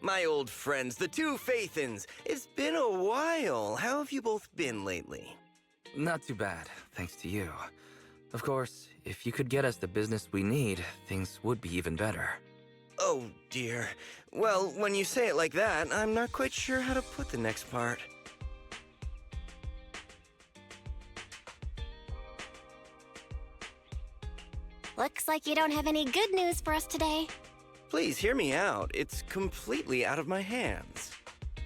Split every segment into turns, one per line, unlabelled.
My old friends, the two Faithins. It's been a while. How have you both been lately?
Not too bad, thanks to you. Of course, if you could get us the business we need, things would be even better.
Oh, dear. Well, when you say it like that, I'm not quite sure how to put the next part.
Looks like you don't have any good news for us today.
Please hear me out. It's completely out of my hands.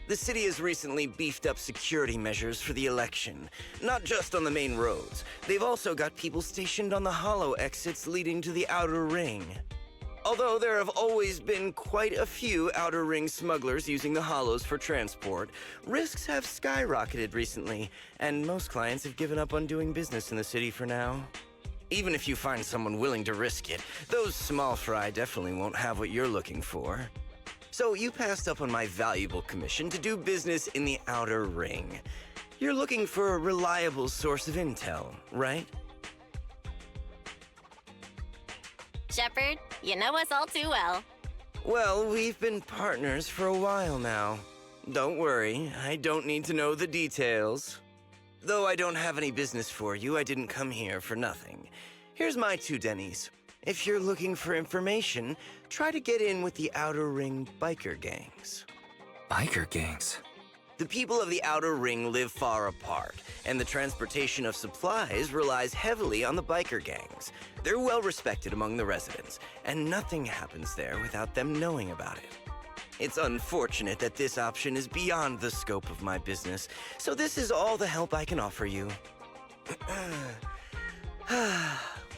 The city has recently beefed up security measures for the election, not just on the main roads. They've also got people stationed on the hollow exits leading to the outer ring. Although there have always been quite a few outer ring smugglers using the hollows for transport, risks have skyrocketed recently, and most clients have given up on doing business in the city for now. Even if you find someone willing to risk it, those small fry definitely won't have what you're looking for. So you passed up on my valuable commission to do business in the outer ring. You're looking for a reliable source of intel, right?
Shepard, you know us all too well.
Well, we've been partners for a while now. Don't worry, I don't need to know the details. Though I don't have any business for you, I didn't come here for nothing. Here's my 2 Denny's. If you're looking for information, try to get in with the Outer Ring biker gangs.
Biker gangs?
The people of the Outer Ring live far apart, and the transportation of supplies relies heavily on the biker gangs. They're well respected among the residents, and nothing happens there without them knowing about it. It's unfortunate that this option is beyond the scope of my business, so this is all the help I can offer you.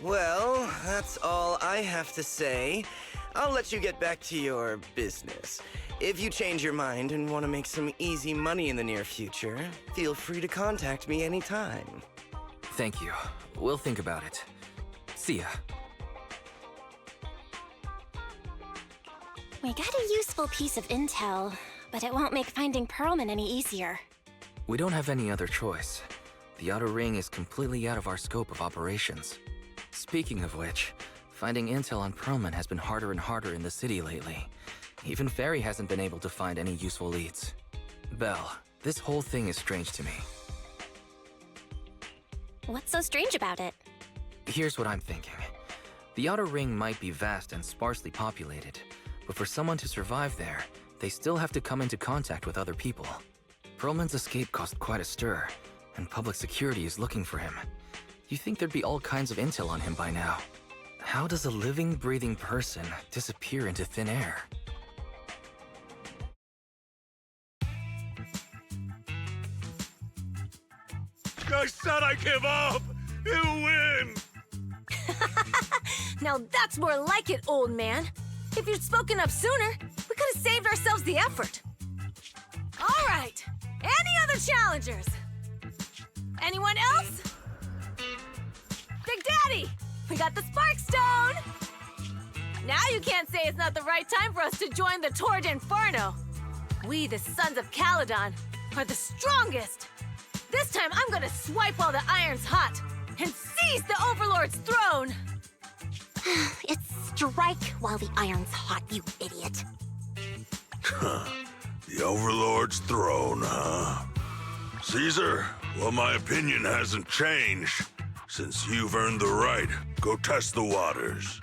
Well, that's all I have to say. I'll let you get back to your business. If you change your mind and want to make some easy money in the near future, feel free to contact me anytime.
Thank you. We'll think about it. See ya.
We got a useful piece of intel, but it won't make finding Perlman any easier.
We don't have any other choice. The Outer Ring is completely out of our scope of operations. Speaking of which, finding intel on Perlman has been harder and harder in the city lately. Even Ferry hasn't been able to find any useful leads. Belle, this whole thing is strange to me.
What's so strange about it?
Here's what I'm thinking. The Outer Ring might be vast and sparsely populated, but for someone to survive there, they still have to come into contact with other people. Perlman's escape caused quite a stir, and public security is looking for him. You'd think there'd be all kinds of intel on him by now. How does a living, breathing person disappear into thin air?
I said I give up! You win!
Now that's more like it, old man. If you'd spoken up sooner, we could have saved ourselves the effort. All right, any other challengers? Anyone else? Big Daddy, we got the Spark Stone! Now you can't say it's not the right time for us to join the Torrid Inferno. We, the Sons of CALYDON, are the strongest. This time I'm gonna swipe while the iron's hot and seize the Overlord's throne!
It's strike while the iron's hot, you idiot.
The Overlord's throne, huh? Caesar, well, my opinion hasn't changed. Since you've earned the right, go test the waters.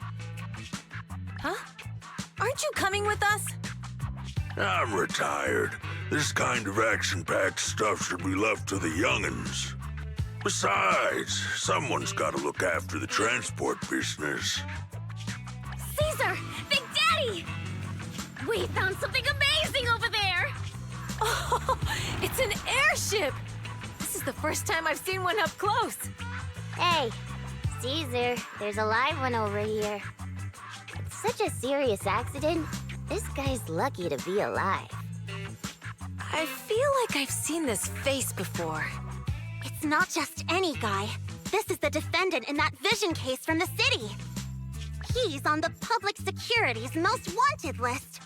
Huh? Aren't you coming with us?
I'm retired. This kind of action-packed stuff should be left to the young'uns. Besides, someone's got to look after the transport business.
Caesar! Big Daddy! We found something amazing over there!
Oh, it's an airship! This is the first time I've seen one up close.
Hey, Caesar, there's a live one over here. It's such a serious accident. This guy's lucky to be alive.
I feel like I've seen this face before.
It's not just any guy. This is the defendant in that vision case from the city. He's on the public security's most wanted list.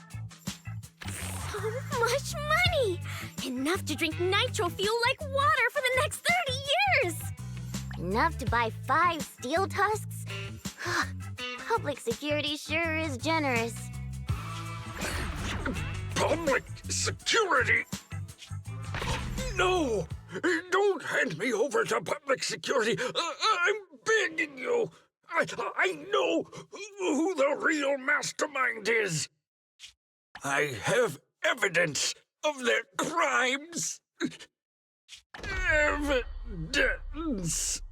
So much money! Enough to drink nitro fuel like water for the next 30 years!
Enough to buy 5 steel tusks? Public security sure is generous.
Public security? No! Don't hand me over to public security! I'm begging you! I know who the real mastermind is! I have evidence of their crimes! Evidence!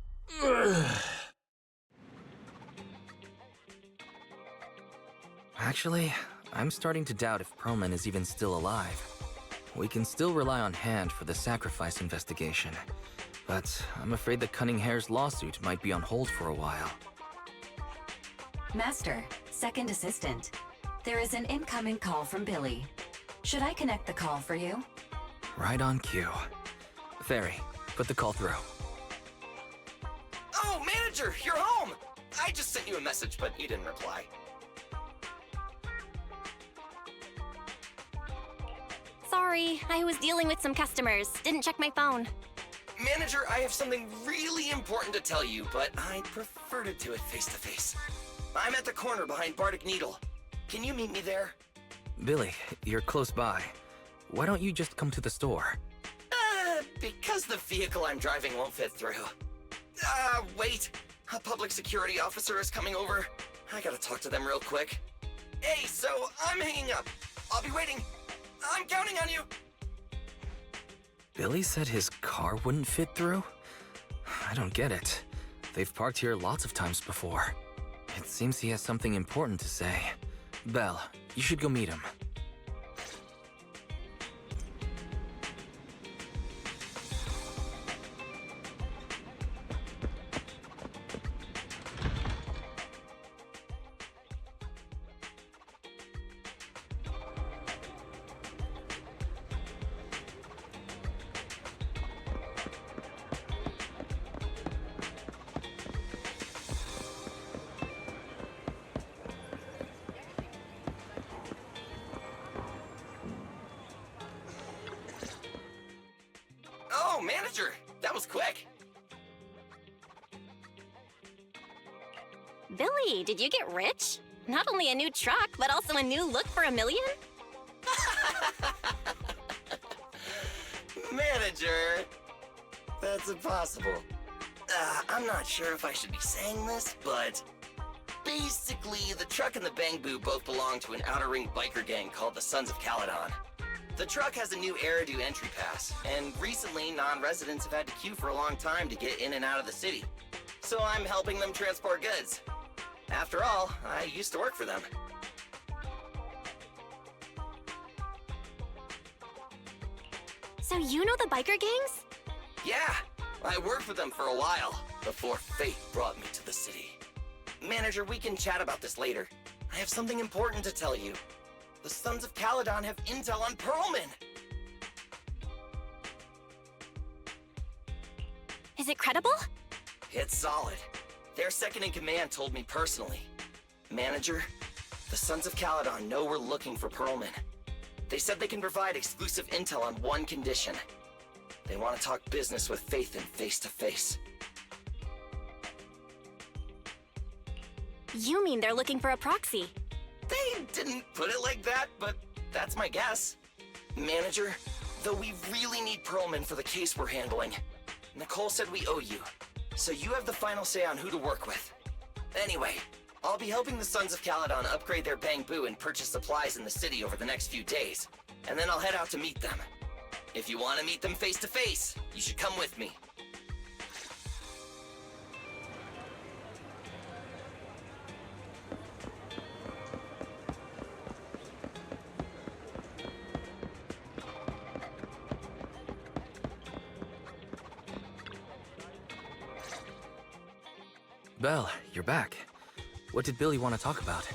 Actually, I'm starting to doubt if Perlman is even still alive. We can still rely on Hand for the sacrifice investigation, but I'm afraid the Cunning Hare's lawsuit might be on hold for a while.
Master, second assistant. There is an incoming call from Billy. Should I connect the call for you?
Right on cue. Fairy, put the call through.
Oh, manager, you're home! I just sent you a message, but you didn't reply.
Sorry, I was dealing with some customers. Didn't check my phone.
Manager, I have something really important to tell you, but I'd prefer to do it face-to-face. I'm at the corner behind Bardic Needle. Can you meet me there?
Billy, you're close by. Why don't you just come to the store?
Because the vehicle I'm driving won't fit through. Wait. A public security officer is coming over. I gotta talk to them real quick. Hey, so I'm hanging up. I'll be waiting. I'm counting on you.
Billy said his car wouldn't fit through? I don't get it. They've parked here lots of times before. It seems he has something important to say. Belle, you should go meet him.
Oh, manager, that was quick.
Billy, did you get rich? Not only a new truck, but also a new look for $1 million?
Manager, that's impossible. I'm not sure if I should be saying this, but basically, the truck and the Bang Boo both belong to an outer ring biker gang called the Sons of CALYDON. The truck has a new Eridu entry pass, and recently non-residents have had to queue for a long time to get in and out of the city. So I'm helping them transport goods. After all, I used to work for them.
So you know the biker gangs?
Yeah, I worked with them for a while, before fate brought me to the city. Manager, we can chat about this later. I have something important to tell you. The Sons of CALYDON have intel on Perlman!
Is it credible?
It's solid. Their second-in-command told me personally. Manager, the Sons of CALYDON know we're looking for Perlman. They said they can provide exclusive intel on one condition. They want to talk business with Faith and face-to-face.
You mean they're looking for a proxy?
They didn't put it like that, but that's my guess. Manager, though we really need Perlman for the case we're handling, Nicole said we owe you, so you have the final say on who to work with. Anyway, I'll be helping the Sons of CALYDON upgrade their Bang Boo and purchase supplies in the city over the next few days, and then I'll head out to meet them. If you want to meet them face to face, you should come with me.
Belle, you're back. What did Billy want to talk about?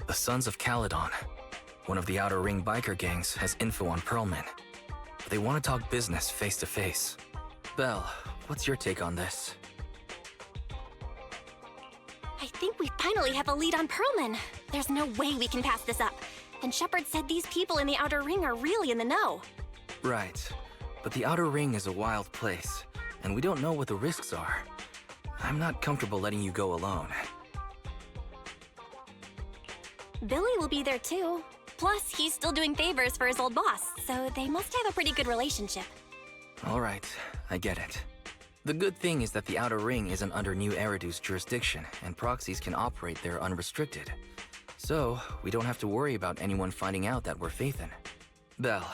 The Sons of CALYDON, one of the Outer Ring biker gangs, has info on Perlman. But they want to talk business face to face. Belle, what's your take on this?
I think we finally have a lead on Perlman. There's no way we can pass this up. And Shepard said these people in the Outer Ring are really in the know.
Right. But the Outer Ring is a wild place, and we don't know what the risks are. I'm not comfortable letting you go alone.
Billy will be there too. Plus, he's still doing favors for his old boss, so they must have a pretty good relationship.
All right, I get it. The good thing is that the Outer Ring isn't under New Eridu's jurisdiction, and proxies can operate there unrestricted. So, we don't have to worry about anyone finding out that we're Phaethon. Belle,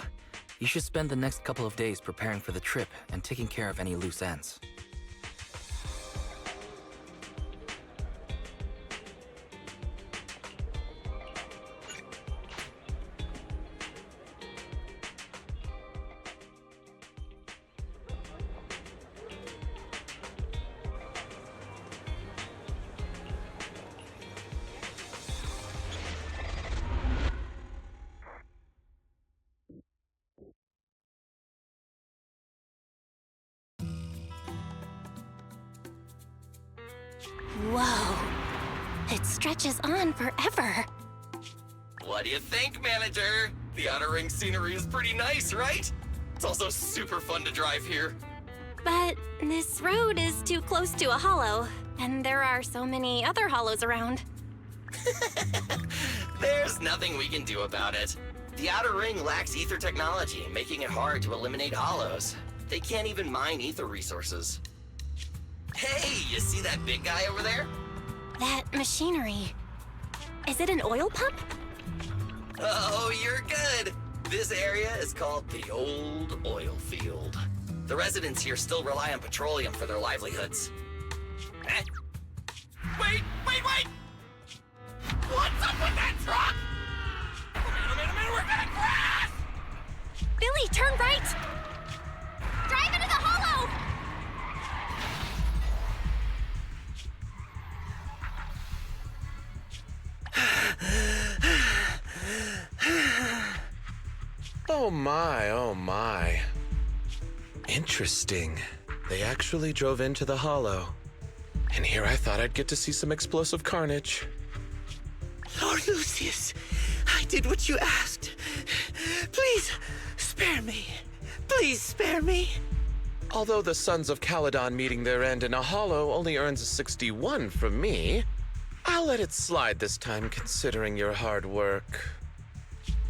you should spend the next couple of days preparing for the trip and taking care of any loose ends.
Whoa. It stretches on forever.
What do you think, manager? The Outer Ring scenery is pretty nice, right? It's also super fun to drive here.
But this road is too close to a hollow, and there are so many other hollows around.
There's nothing we can do about it. The Outer Ring lacks ether technology, making it hard to eliminate hollows. They can't even mine ether resources. Hey, you see that big guy over there?
That machinery. Is it an oil pump?
Oh, you're good. This area is called the Old Oil Field. The residents here still rely on petroleum for their livelihoods. Eh? Wait! What's up with that truck? Oh man, we're gonna crash!
Billy, turn right! Drive into the hollow!
Oh my. Interesting. They actually drove into the hollow. And here I thought I'd get to see some explosive carnage.
Lord Lucius, I did what you asked. Please, spare me. Please spare me.
Although the Sons of CALYDON meeting their end in a hollow only earns a 61 from me, I'll let it slide this time considering your hard work.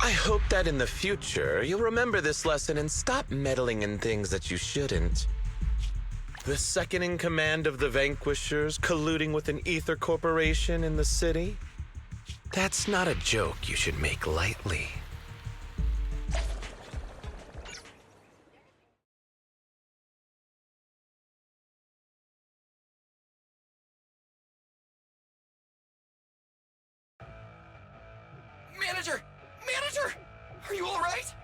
I hope that in the future, you'll remember this lesson and stop meddling in things that you shouldn't. The second in command of the Vanquishers colluding with an ether corporation in the city? That's not a joke you should make lightly.
Manager! Are you all right?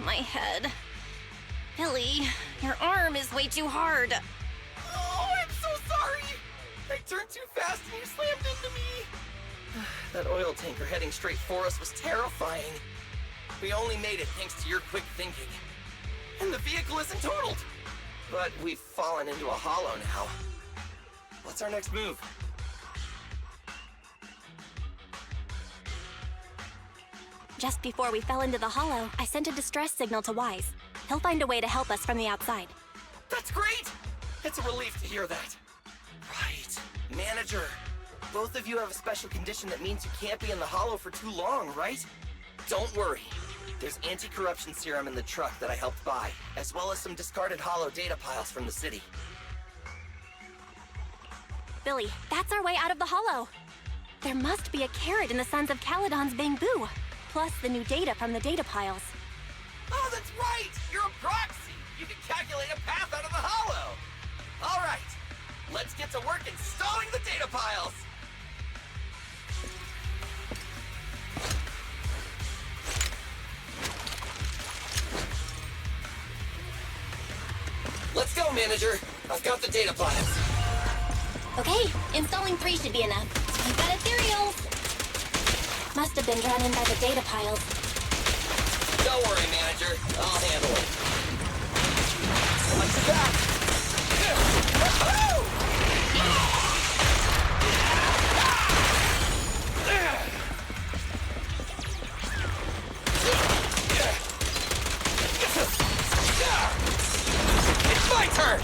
My head. Billy, your arm is way too hard.
Oh, I'm so sorry! I turned too fast and you slammed into me! That oil tanker heading straight for us was terrifying. We only made it thanks to your quick thinking. And the vehicle isn't totaled! But we've fallen into a hollow now. What's our next move?
Just before we fell into the hollow, I sent a distress signal to Wise. He'll find a way to help us from the outside.
That's great! It's a relief to hear that. Right. Manager, both of you have a special condition that means you can't be in the hollow for too long, right? Don't worry. There's anti-corruption serum in the truck that I helped buy, as well as some discarded hollow data piles from the city.
Billy, that's our way out of the hollow. There must be a carrot in the Sons of CALYDON's bamboo, plus the new data from the data piles.
Oh, that's right! You're a proxy! You can calculate a path out of the hollow! All right, let's get to work installing the data piles! Let's go, manager! I've got the data piles.
Okay, installing 3 should be enough. You've got ethereals! Must have been drawn in by the data piles.
Don't worry, manager. I'll handle it. Let's back! It's my turn!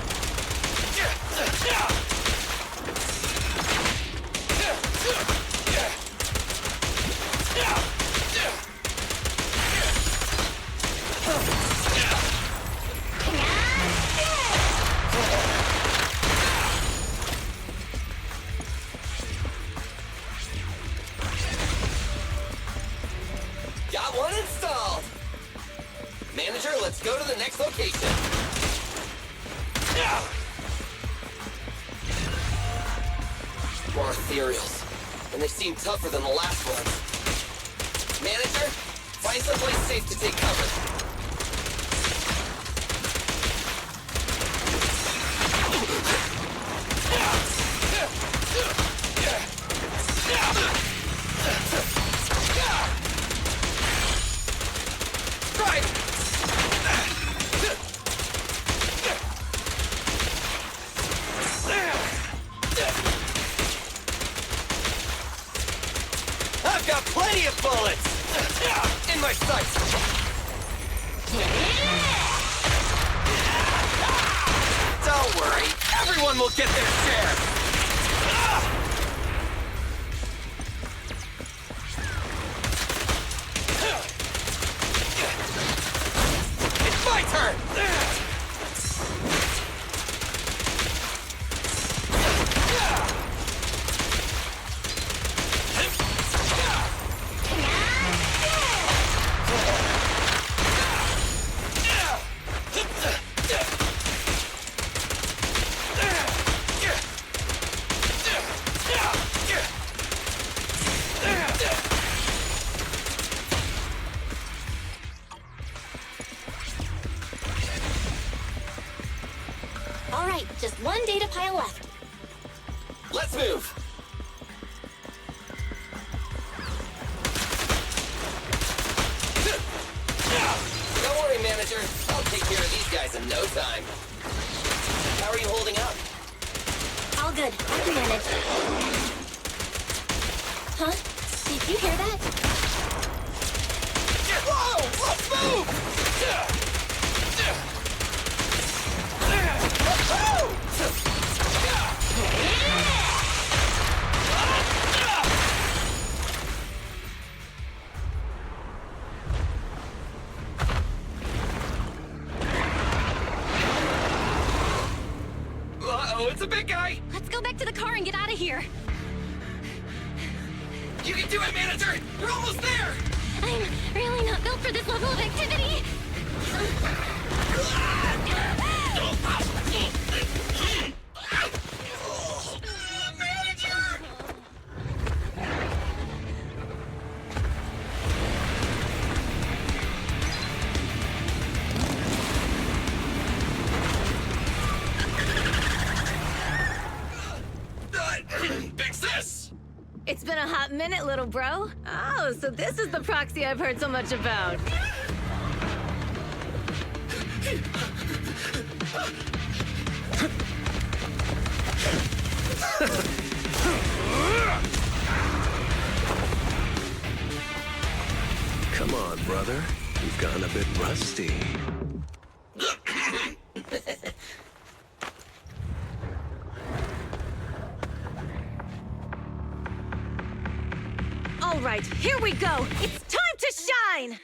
Got one installed! Manager, let's go to the next location. More ethereals, and they seem tougher than the last one. Manager, find someplace safe to take cover. I've got plenty of bullets! In my sights! Don't worry, everyone will get their share! It's my turn!
All right, just one data pile left.
Let's move! Don't worry, manager. I'll take care of these guys in no time. How are you holding up?
All good. I can manage. Huh? Did you hear that?
Whoa! Let's move! Uh-oh, it's a big guy!
Let's go back to the car and get out of here.
You can do it, manager! We're almost there!
I'm really not built for this level of activity.
Fix this!
It's been a hot minute, little bro. Oh, so this is the proxy I've heard so much about.
Come on, brother. You've gone a bit rusty.
All right, here we go. It's time to shine!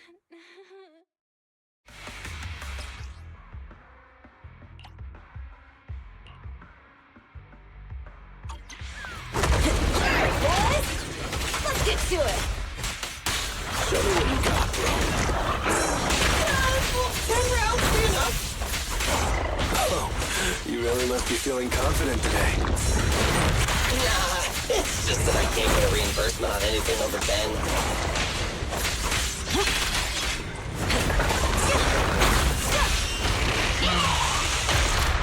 Hey, boys! Let's get to it!
Show me what you got, bro.
10 rounds, be enough!
Oh, you really must be feeling confident today.
Nah, it's just that I can't get a reimbursement on anything over 10.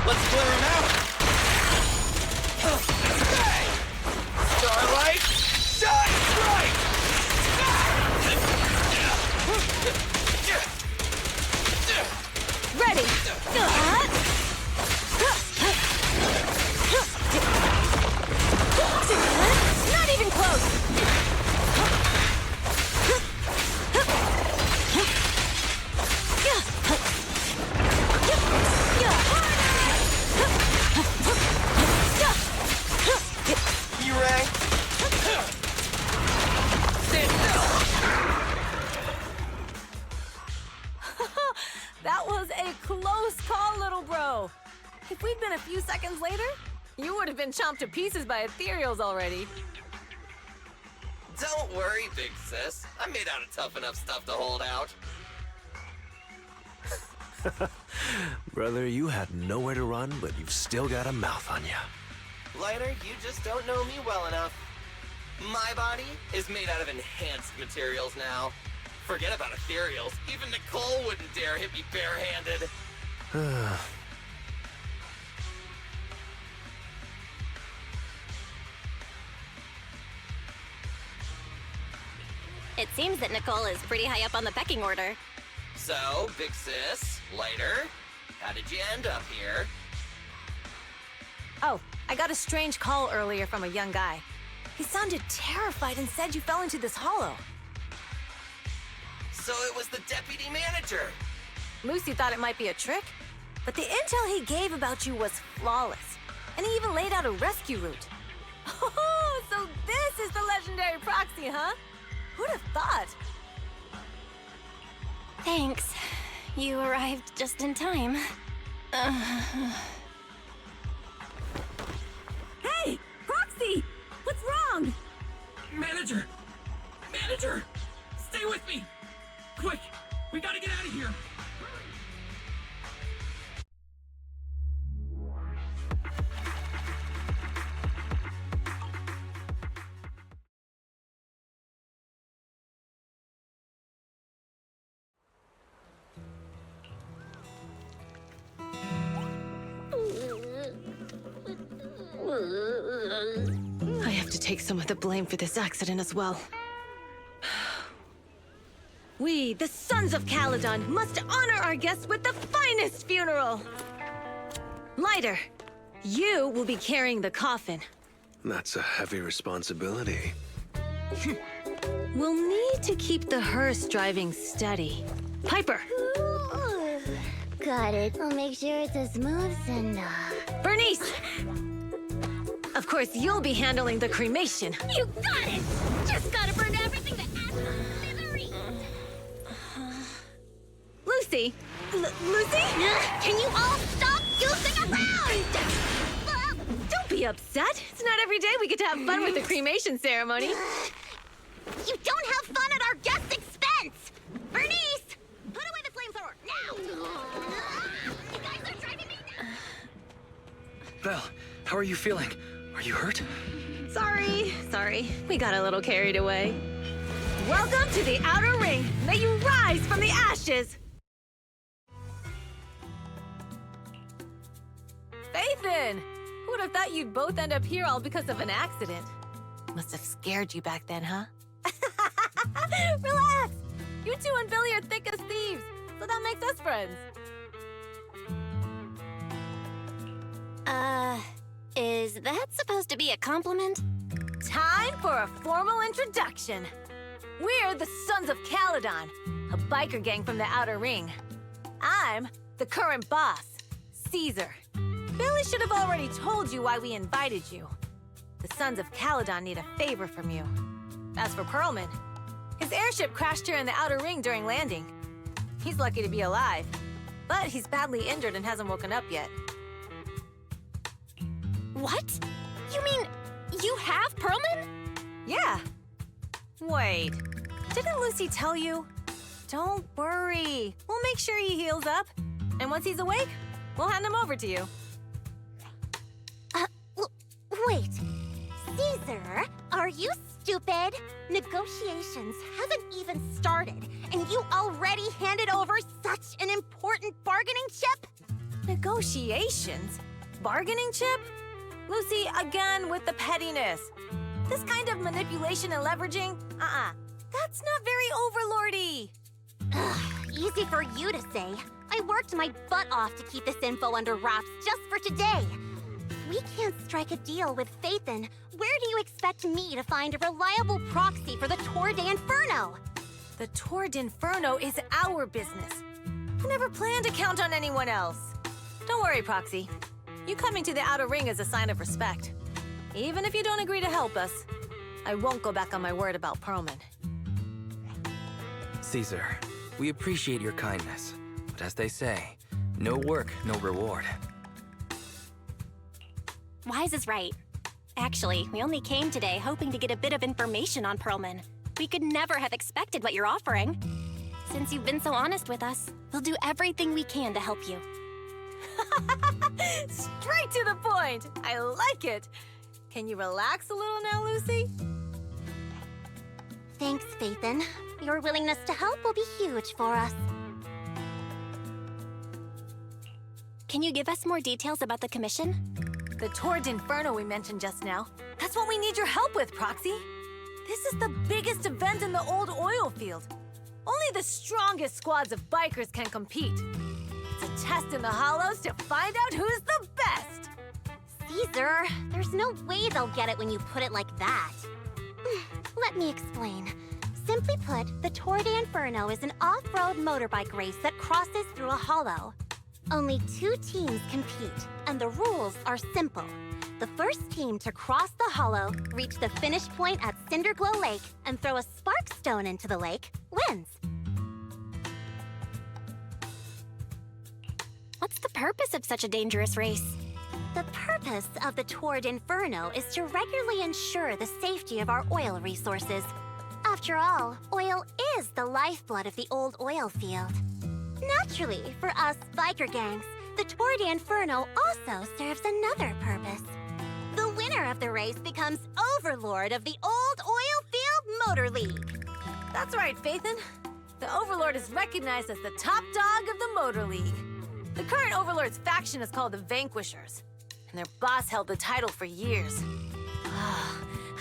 Let's clear him out! Hey! Starlight, shine bright!
Ready! Not even close! If we'd been a few seconds later, you would have been chomped to pieces by ethereals already.
Don't worry, big sis. I'm made out of tough enough stuff to hold out.
Brother, you had nowhere to run, but you've still got a mouth on you.
Lighter, you just don't know me well enough. My body is made out of enhanced materials now. Forget about ethereals. Even Nicole wouldn't dare hit me barehanded.
It seems that Nicole is pretty high up on the pecking order.
So, big sis, Lighter, how did you end up here?
Oh, I got a strange call earlier from a young guy. He sounded terrified and said you fell into this hollow.
So it was the deputy manager.
Lucy thought it might be a trick, but the intel he gave about you was flawless. And he even laid out a rescue route. Oh, so this is the legendary proxy, huh? Who'd have thought?
Thanks. You arrived just in time.
Hey! Proxy! What's wrong?
Manager! Manager! Stay with me! Quick! We gotta get out of here!
I have to take some of the blame for this accident as well. We, the Sons of CALYDON, must honor our guests with the finest funeral! Lighter, you will be carrying the coffin.
That's a heavy responsibility.
We'll need to keep the hearse driving steady. Piper!
Got it. I'll make sure it's as smooth and,
Bernice! Of course, you'll be handling the cremation.
You got it! Just gotta burn everything that adds to misery!
Lucy! Lucy?
Can you all stop goofing around?
Don't be upset. It's not every day we get to have fun with the cremation ceremony.
You don't have fun at our guest expense! Bernice! Put away the flamethrower, now! You guys are driving me nuts!
Belle, how are you feeling? Are you hurt?
Sorry. We got a little carried away. Welcome to the Outer Ring. May you rise from the ashes. Faithin! Who would have thought you'd both end up here all because of an accident? Must have scared you back then, huh? Relax! You two and Billy are thick as thieves, so that makes us friends.
Is that supposed to be a compliment?
Time for a formal introduction. We're the Sons of CALYDON, a biker gang from the Outer Ring. I'm the current boss, Caesar. Billy should have already told you why we invited you. The Sons of CALYDON need a favor from you. As for Pearlman, his airship crashed here in the Outer Ring during landing. He's lucky to be alive, but he's badly injured and hasn't woken up yet.
What? You mean you have Pearlman?
Yeah. Wait, didn't Lucy tell you? Don't worry. We'll make sure he heals up. And once he's awake, we'll hand him over to you.
Wait. Caesar, are you stupid? Negotiations haven't even started, and you already handed over such an important bargaining chip?
Negotiations? Bargaining chip? Lucy, again with the pettiness. This kind of manipulation and leveraging? That's not very overlordy.
Easy for you to say. I worked my butt off to keep this info under wraps just for today. If we can't strike a deal with Faithin, where do you expect me to find a reliable proxy for the Tour d'Inferno?
The Tour d'Inferno is our business. I never planned to count on anyone else. Don't worry, Proxy. You coming to the Outer Ring is a sign of respect. Even if you don't agree to help us, I won't go back on my word about Pearlman.
Caesar, we appreciate your kindness, but as they say, no work, no reward.
Wise is right. Actually, we only came today hoping to get a bit of information on Pearlman. We could never have expected what you're offering. Since you've been so honest with us, we'll do everything we can to help you.
Straight to the point! I like it! Can you relax a little now, Lucy?
Thanks, Phaethon. Your willingness to help will be huge for us.
Can you give us more details about the commission?
The Tour d'Inferno we mentioned just now. That's what we need your help with, Proxy. This is the biggest event in the old oil field. Only the strongest squads of bikers can compete. It's a test in the Hollows to find out who's the best!
Caesar, there's no way they'll get it when you put it like that. Let me explain. Simply put, the Tour d'Inferno is an off-road motorbike race that crosses through a hollow. Only 2 teams compete, and the rules are simple. The first team to cross the hollow, reach the finish point at Cinderglow Lake, and throw a spark stone into the lake, wins.
What's the purpose of such a dangerous race?
The purpose of the Tour d'Inferno is to regularly ensure the safety of our oil resources. After all, oil is the lifeblood of the old oil field. Naturally, for us biker gangs, the Tour d'Inferno also serves another purpose. The winner of the race becomes overlord of the old oil field motor league.
That's right, Phaethon. The Overlord is recognized as the top dog of the Motor League. The current Overlord's faction is called the Vanquishers, and their boss held the title for years.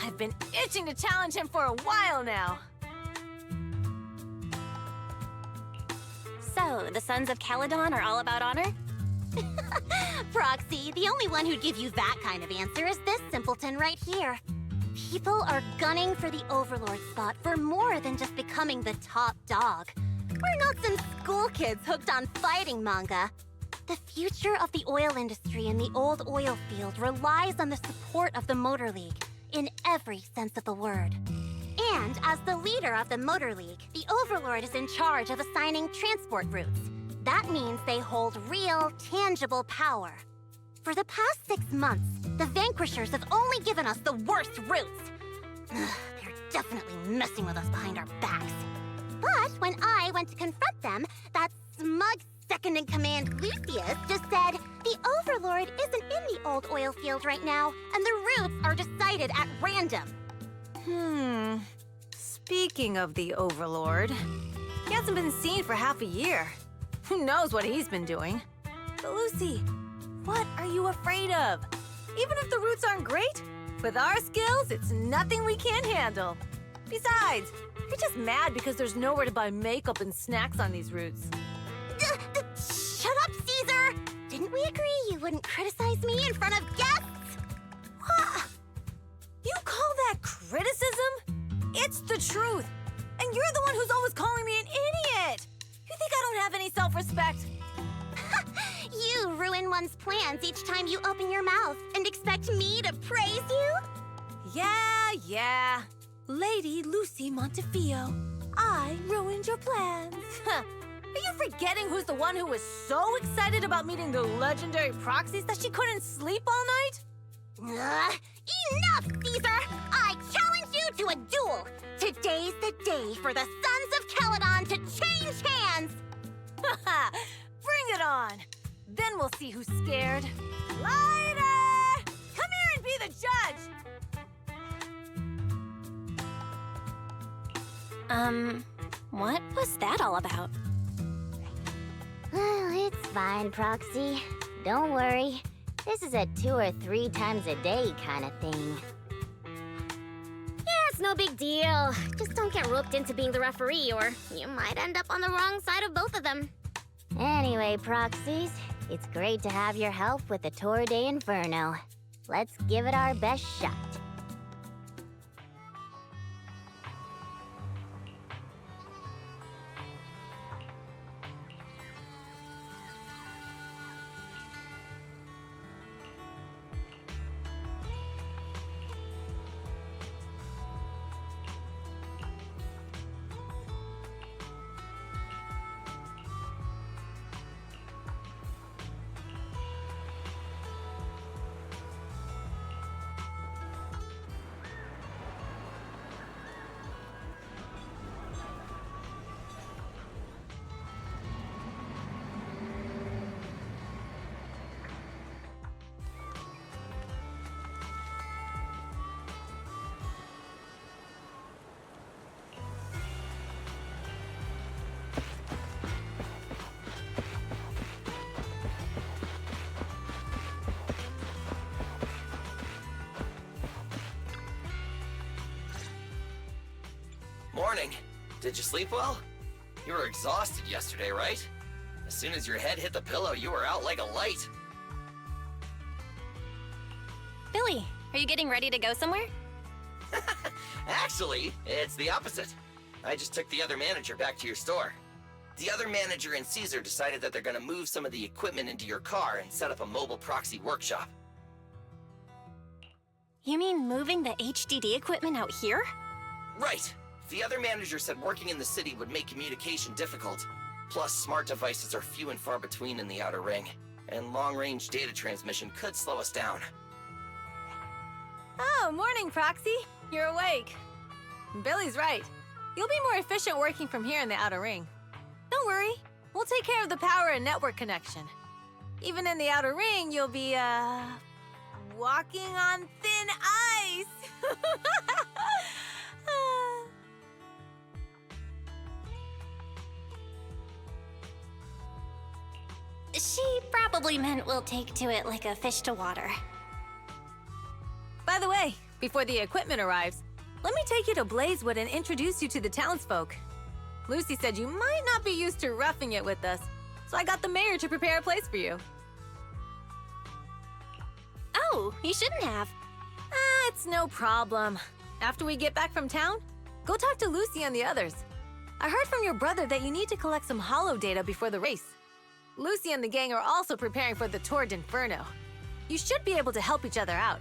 I've been itching to challenge him for a while now.
So, the Sons of CALYDON are all about honor?
Proxy, the only one who'd give you that kind of answer is this simpleton right here. People are gunning for the Overlord spot for more than just becoming the top dog. We're not some school kids hooked on fighting manga. The future of the oil industry in the old oil field relies on the support of the Motor League, in every sense of the word. And as the leader of the Motor League, the Overlord is in charge of assigning transport routes. That means they hold real, tangible power. For the past 6 months, the Vanquishers have only given us the worst routes. They're definitely messing with us behind our backs. But when I went to confront them, that smug second-in-command Lucius just said, the Overlord isn't in the old oil field right now, and the routes are decided at random.
Speaking of the Overlord, he hasn't been seen for half a year. Who knows what he's been doing? But Lucy, what are you afraid of? Even if the routes aren't great, with our skills, it's nothing we can't handle. Besides, you're just mad because there's nowhere to buy makeup and snacks on these routes.
Shut up, Caesar! Didn't we agree you wouldn't criticize me in front of guests?
What? You call that criticism? It's the truth. And you're the one who's always calling me an idiot. You think I don't have any self-respect?
You ruin one's plans each time you open your mouth and expect me to praise you?
Yeah. Lady Lucy Montefiore, I ruined your plans. Are you forgetting who's the one who was so excited about meeting the legendary Proxies that she couldn't sleep all night?
Enough, Caesar! I challenge you to a duel! Today's the day for the Sons of CALYDON to change hands!
Bring it on! Then we'll see who's scared. Lighter! Come here and be the judge!
What was that all about?
Well, it's fine, Proxy. Don't worry. This is a 2 or 3 times a day kind of thing. Yeah, it's no big deal. Just don't get roped into being the referee, or you might end up on the wrong side of both of them. Anyway, Proxies, it's great to have your help with the Tour d'Inferno. Let's give it our best shot.
Morning. Did you sleep well? You were exhausted yesterday, right? As soon as your head hit the pillow, you were out like a light.
Billy, are you getting ready to go somewhere?
Actually, it's the opposite. I just took the other manager back to your store. The other manager and Caesar decided that they're gonna move some of the equipment into your car and set up a mobile proxy workshop.
You mean moving the HDD equipment out here?
Right. The other manager said working in the city would make communication difficult. Plus, smart devices are few and far between in the Outer Ring, and long-range data transmission could slow us down.
Oh, morning, Proxy. You're awake. Billy's right. You'll be more efficient working from here in the Outer Ring. Don't worry. We'll take care of the power and network connection. Even in the Outer Ring, you'll be, walking on thin ice.
She probably meant we'll take to it like a fish to water.
By the way, before the equipment arrives, let me take you to Blazewood and introduce you to the townsfolk. Lucy said you might not be used to roughing it with us, so I got the mayor to prepare a place for you.
Oh, you shouldn't have.
It's no problem. After we get back from town, go talk to Lucy and the others. I heard from your brother that you need to collect some holo data before the race. Lucy and the gang are also preparing for the Tour d'Inferno. You should be able to help each other out.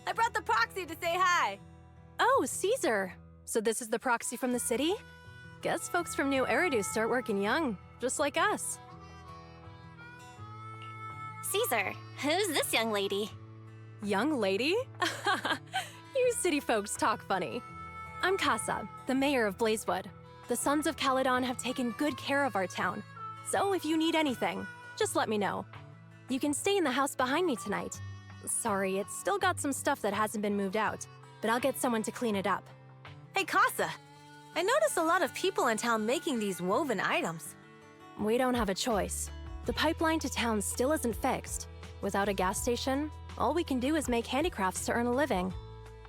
I brought the proxy to say hi.
Oh, Caesar. So this is the proxy from the city? Guess folks from New Eridu start working young, just like us.
Caesar, who's this young lady?
Young lady? You city folks talk funny. I'm Casa, the mayor of Blazewood. The Sons of CALYDON have taken good care of our town. So if you need anything, just let me know. You can stay in the house behind me tonight. Sorry, it's still got some stuff that hasn't been moved out, but I'll get someone to clean it up.
Hey, Casa. I noticed a lot of people in town making these woven items.
We don't have a choice. The pipeline to town still isn't fixed. Without a gas station, all we can do is make handicrafts to earn a living.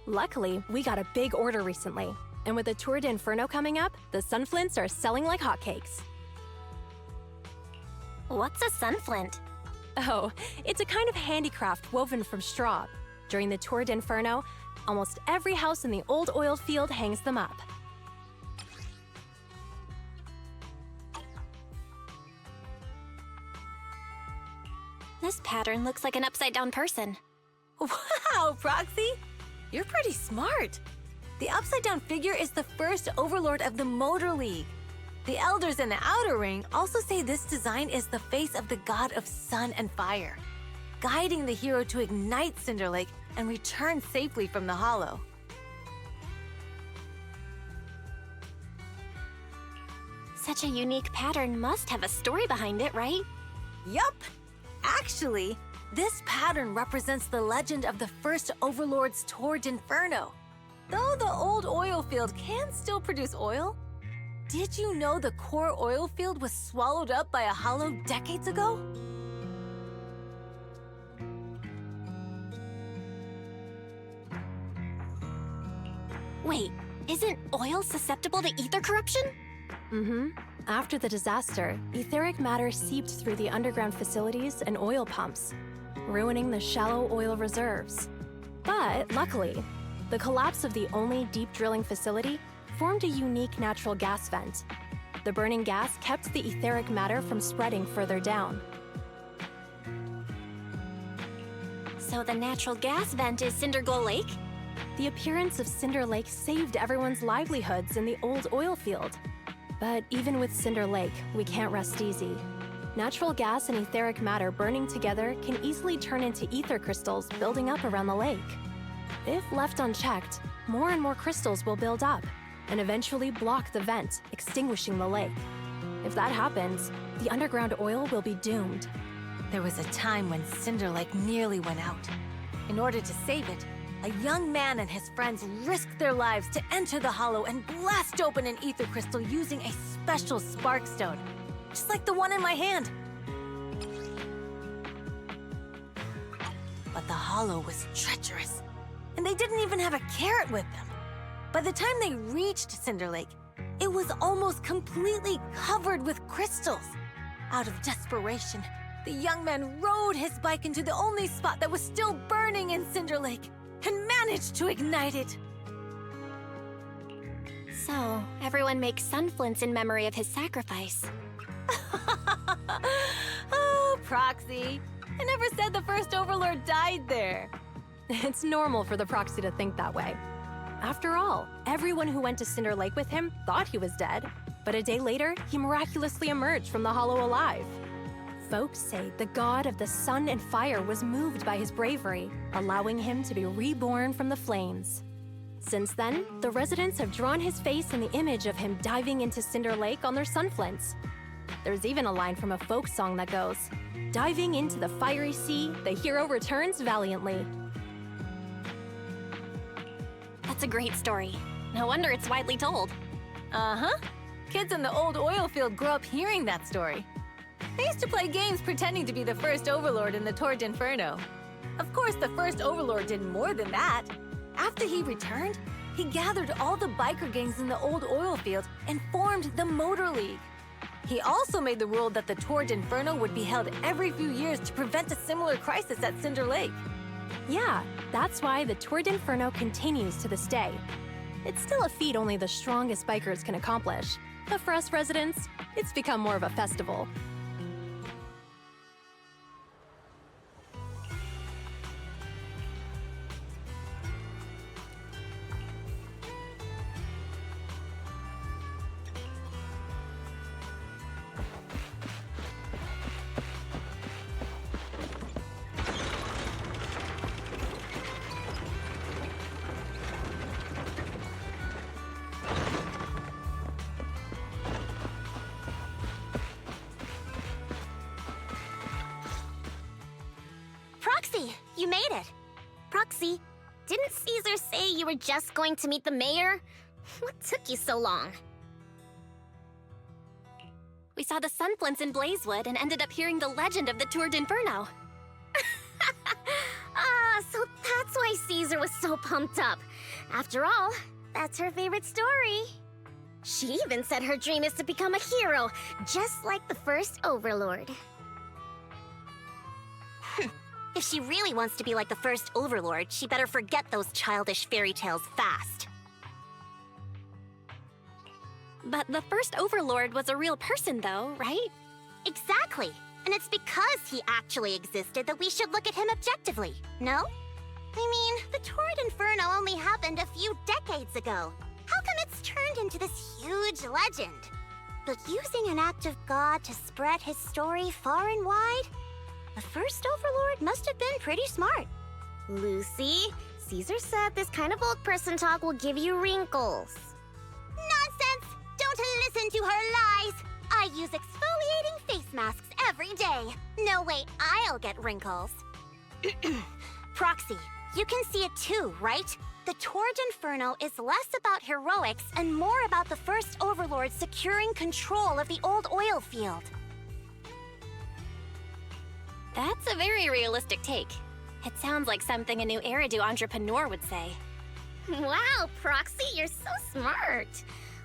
Luckily, we got a big order recently, and with the Tour d'Inferno coming up, the sunflints are selling like hotcakes.
What's a sunflint?
Oh, it's a kind of handicraft woven from straw. During the Tour d'Inferno, almost every house in the old oil field hangs them up.
This pattern looks like an upside-down person.
Wow, Proxy! You're pretty smart. The upside-down figure is the first overlord of the Motor League. The elders in the Outer Ring also say this design is the face of the god of sun and fire, guiding the hero to ignite Cinder Lake and return safely from the Hollow.
Such a unique pattern must have a story behind it, right?
Yup! Actually, this pattern represents the legend of the first Overlord's Tour d'Inferno. Though the old oil field can still produce oil, did you know the core oil field was swallowed up by a hollow decades ago?
Wait, isn't oil susceptible to ether corruption?
Mm-hmm. After the disaster, etheric matter seeped through the underground facilities and oil pumps, ruining the shallow oil reserves. But luckily, the collapse of the only deep drilling facility formed a unique natural gas vent. The burning gas kept the etheric matter from spreading further down.
So the natural gas vent is Cindergold Lake?
The appearance of Cinder Lake saved everyone's livelihoods in the old oil field. But even with Cinder Lake, we can't rest easy. Natural gas and etheric matter burning together can easily turn into ether crystals building up around the lake. If left unchecked, more and more crystals will build up and eventually block the vent, extinguishing the lake. If that happens, the underground oil will be doomed.
There was a time when Cinder Lake nearly went out. In order to save it, a young man and his friends risked their lives to enter the hollow and blast open an ether crystal using a special spark stone, just like the one in my hand. But the hollow was treacherous, and they didn't even have a carrot with them. By the time they reached Cinder Lake, it was almost completely covered with crystals. Out of desperation, the young man rode his bike into the only spot that was still burning in Cinder Lake and managed to ignite it.
So, everyone makes sunflints in memory of his sacrifice.
Oh, Proxy. I never said the first Overlord died there.
It's normal for the Proxy to think that way. After all, everyone who went to Cinder Lake with him thought he was dead, but a day later, he miraculously emerged from the hollow alive. Folks say the god of the sun and fire was moved by his bravery, allowing him to be reborn from the flames. Since then, the residents have drawn his face in the image of him diving into Cinder Lake on their sunflints. There's even a line from a folk song that goes, "Diving into the fiery sea, the hero returns valiantly."
That's a great story. No wonder it's widely told.
Uh-huh. Kids in the old oil field grew up hearing that story. They used to play games pretending to be the first Overlord in the Tour d'Inferno. Of course, the first Overlord did more than that. After he returned, he gathered all the biker gangs in the old oil field and formed the Motor League. He also made the rule that the Tour d'Inferno would be held every few years to prevent a similar crisis at Cinder Lake.
Yeah, that's why the Tour d'Inferno continues to this day. It's still a feat only the strongest bikers can accomplish, but for us residents, it's become more of a festival.
Proxy, you made it.
Proxy, didn't Caesar say you were just going to meet the mayor? What took you so long?
We saw the sunflints in Blazewood and ended up hearing the legend of the Tour d'Inferno.
So that's why Caesar was so pumped up. After all, that's her favorite story. She even said her dream is to become a hero, just like the first Overlord.
If she really wants to be like the first Overlord, she better forget those childish fairy tales fast.
But the first Overlord was a real person, though, right?
Exactly. And it's because he actually existed that we should look at him objectively, no? I mean, the Tour d'Inferno only happened a few decades ago. How come it's turned into this huge legend? But using an act of God to spread his story far and wide? The first Overlord must have been pretty smart.
Lucy, Caesar said this kind of old person talk will give you wrinkles.
Nonsense! Don't listen to her lies! I use exfoliating face masks every day. No way I'll get wrinkles. Proxy, you can see it too, right? The Tour d'Inferno is less about heroics and more about the first Overlord securing control of the old oil field.
That's a very realistic take. It sounds like something a new Eridu entrepreneur would say.
Wow, Proxy, you're so smart.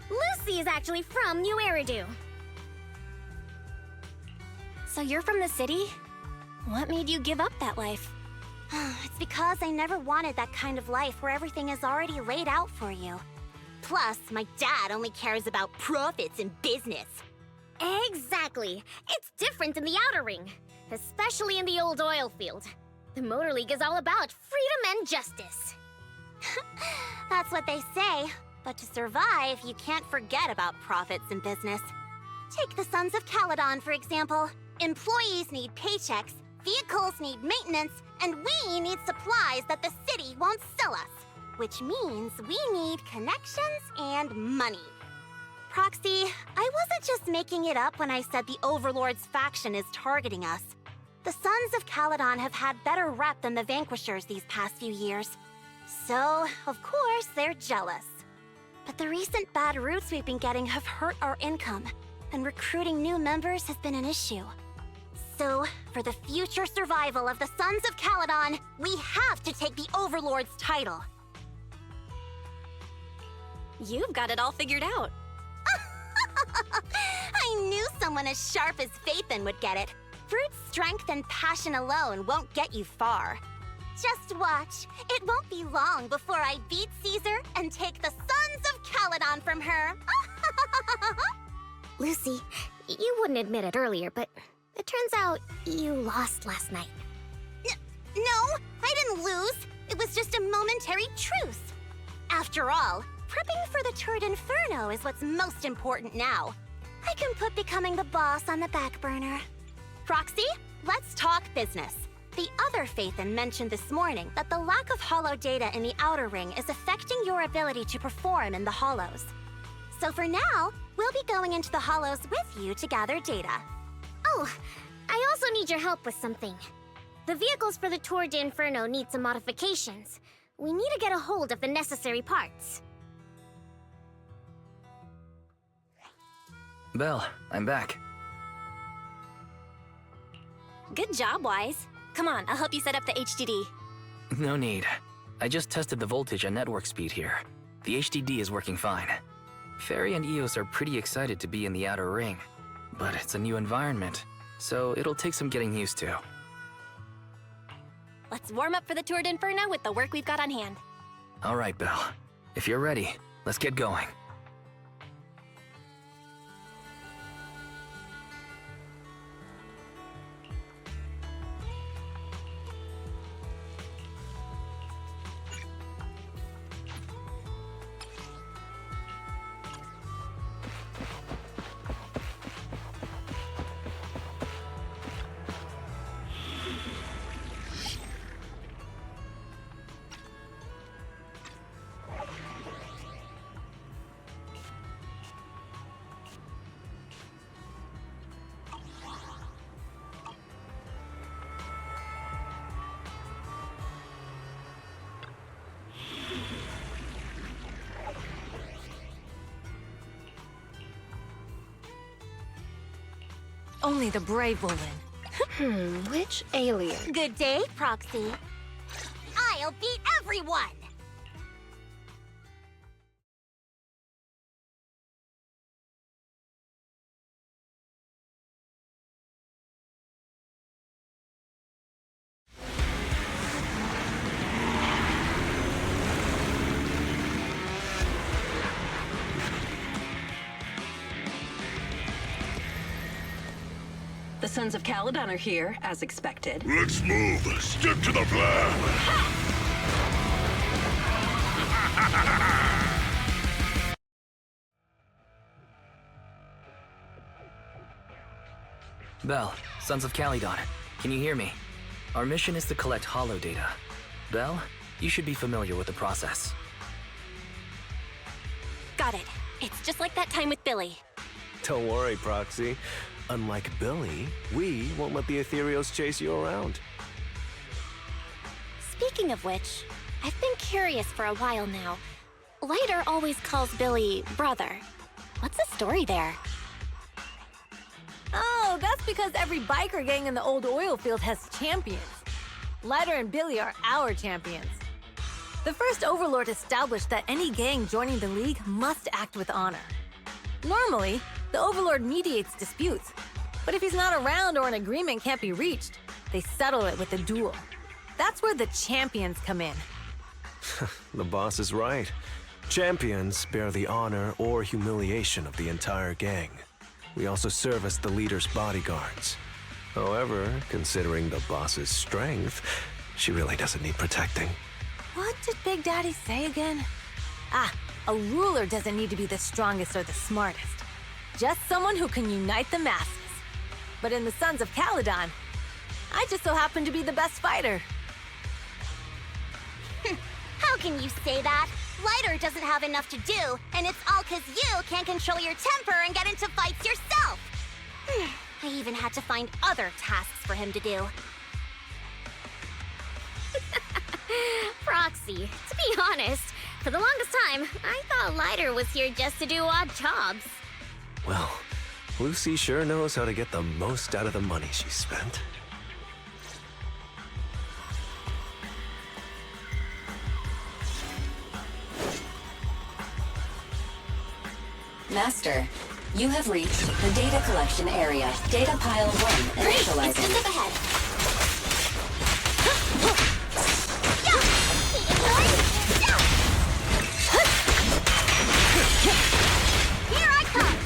Lucy is actually from New Eridu.
So you're from the city? What made you give up that life?
It's because I never wanted that kind of life where everything is already laid out for you. Plus, my dad only cares about profits and business.
Exactly. It's different in the Outer Ring, especially in the old oil field. The Motor League is all about freedom and justice.
That's what they say. But to survive, you can't forget about profits and business. Take the Sons of CALYDON, for example. Employees need paychecks, vehicles need maintenance, And we need supplies that the city won't sell us, which means we need connections and money. Proxy, I wasn't just making it up when I said the Overlord's faction is targeting us. The Sons of CALYDON have had better rep than the Vanquishers these past few years. So, of course, they're jealous. But the recent bad routes we've been getting have hurt our income, and recruiting new members has been an issue. So, for the future survival of the Sons of CALYDON, we have to take the Overlord's title.
You've got it all figured out.
I knew someone as sharp as Phaethon would get it. Brute strength and passion alone won't get you far. Just watch. It won't be long before I beat Caesar and take the Sons of CALYDON from her.
Lucy, you wouldn't admit it earlier, but it turns out you lost last night.
No, I didn't lose. It was just a momentary truce. After all, prepping for the Tour d'Inferno is what's most important now. I can put becoming the boss on the back burner. Proxy, let's talk business. The other Phaethon mentioned this morning that the lack of hollow data in the Outer Ring is affecting your ability to perform in the Hollows. So for now, we'll be going into the Hollows with you to gather data.
Oh, I also need your help with something. The vehicles for the Tour d'Inferno need some modifications. We need to get a hold of the necessary parts.
Belle, I'm back.
Good job, Wise. Come on, I'll help you set up the HDD.
No need. I just tested the voltage and network speed here. The HDD is working fine. Fairy and Eos are pretty excited to be in the Outer Ring, but it's a new environment, so it'll take some getting used to.
Let's warm up for the Tour d'Inferno with the work we've got on hand.
All right, Belle. If you're ready, let's get going.
Only the brave will win.
Which alien?
Good day, Proxy. I'll beat everyone!
The Sons of CALYDON are here, as expected.
Let's move. Stick to the plan.
Belle, Sons of CALYDON, can you hear me? Our mission is to collect hollow data. Belle, you should be familiar with the process.
Got it. It's just like that time with Billy.
Don't worry, Proxy. Unlike Billy, we won't let the Ethereals chase you around.
Speaking of which, I've been curious for a while now. Lighter always calls Billy brother. What's the story there?
Oh, that's because every biker gang in the old oil field has champions. Lighter and Billy are our champions. The first Overlord established that any gang joining the League must act with honor. Normally, the Overlord mediates disputes, but if he's not around or an agreement can't be reached, they settle it with a duel. That's where the champions come in.
The boss is right. Champions bear the honor or humiliation of the entire gang. We also serve as the leader's bodyguards. However, considering the boss's strength, she really doesn't need protecting.
What did Big Daddy say again? A ruler doesn't need to be the strongest or the smartest. Just someone who can unite the masses. But in the Sons of CALYDON, I just so happen to be the best fighter.
How can you say that? Lighter doesn't have enough to do, and it's all 'cause you can't control your temper and get into fights yourself. I even had to find other tasks for him to do.
Proxy, to be honest, for the longest time, I thought Lighter was here just to do odd jobs.
Well, Lucy sure knows how to get the most out of the money she spent.
Master, you have reached the data collection area. Data pile 1 initializing.
It's just up ahead. Here I come!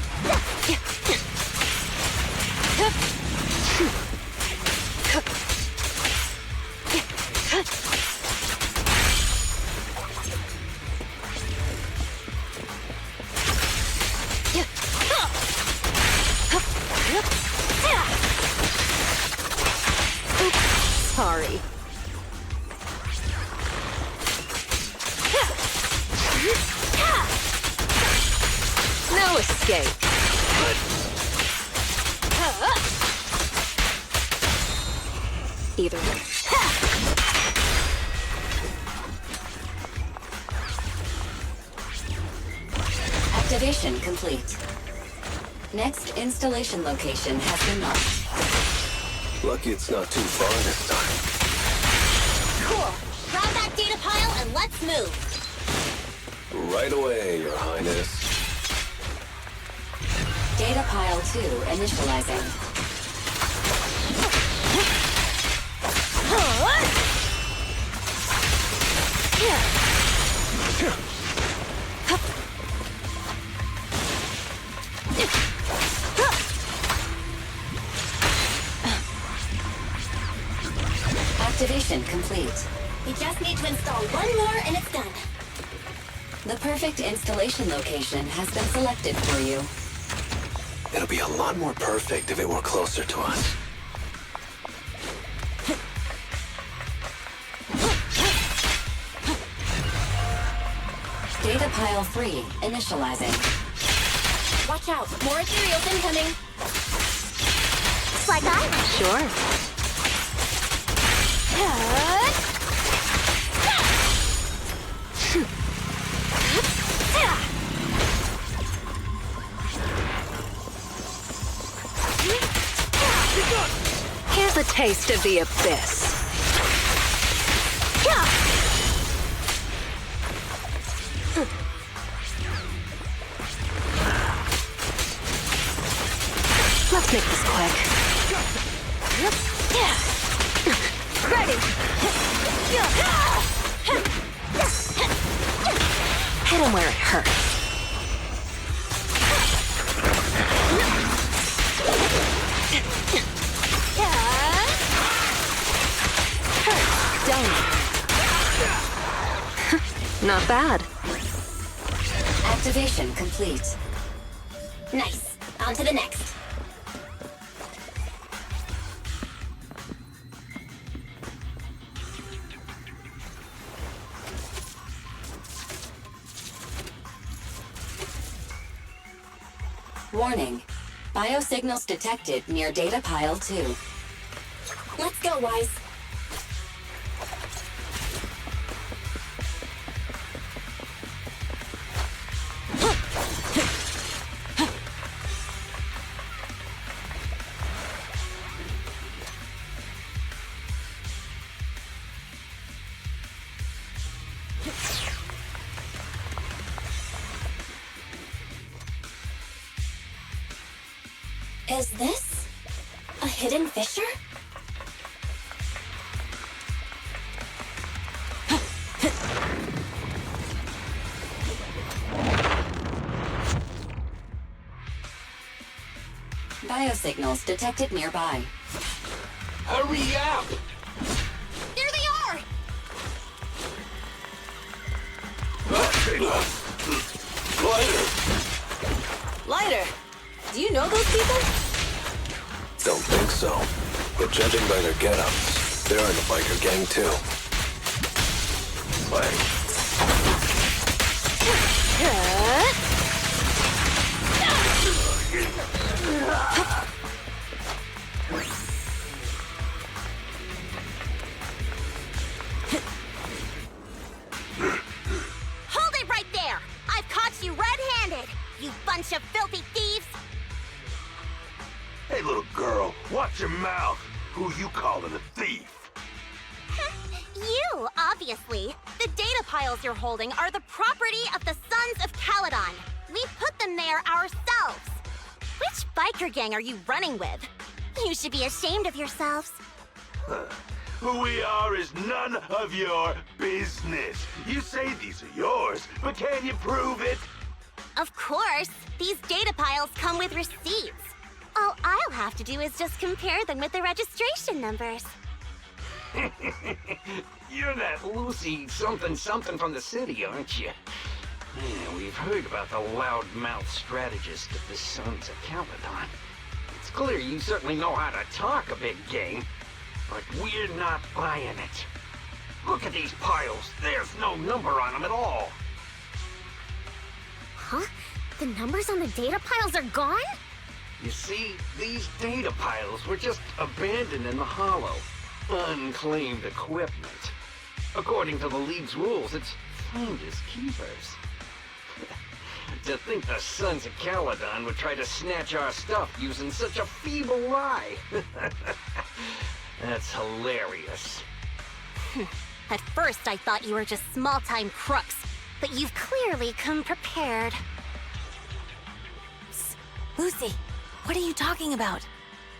Sorry. No escape. Either way.
Activation complete. Next installation location has been marked.
Lucky it's not too far this time.
Cool. Grab that data pile and let's move.
Right away, Your Highness.
Data pile 2 initializing. Activation complete.
We just need to install one more and it's done.
The perfect installation location has been selected for you.
It'll be a lot more perfect if it were closer to us.
Data pile 3 initializing.
Watch out, more ethereals incoming. It's like I went.
Sure. Here's a taste of the abyss. Let's make this quick. Ready. Hit him where it hurts. Done. Not bad.
Activation complete.
Nice. On to the next.
Warning. Biosignals detected near data pile 2.
Let's go, Wise. Is this a hidden fissure?
Biosignals detected nearby.
Hurry up!
There they are!
Lighter, do you know those people?
Don't think so. But judging by their get-ups, they're in the biker gang too.
Wait, your mouth. Who you calling a thief?
You, obviously. The data piles you're holding are the property of the Sons of CALYDON. We put them there ourselves. Which biker gang are you running with? You should be ashamed of yourselves.
Who we are is none of your business. You say these are yours, but can you prove it?
Of course. These data piles come with receipts. All I'll have to do is just compare them with the registration numbers.
You're that Lucy something from the city, aren't you? Yeah, we've heard about the loudmouth strategist of the Sons of CALYDON. It's clear you certainly know how to talk a big game, but we're not buying it. Look at these piles. There's no number on them at all.
Huh? The numbers on the data piles are gone?
You see, these data piles were just abandoned in the hollow. Unclaimed equipment. According to the League's rules, it's finders keepers. To think the Sons of CALYDON would try to snatch our stuff using such a feeble lie. That's hilarious.
At first, I thought you were just small-time crooks, but you've clearly come prepared.
Lucy, what are you talking about?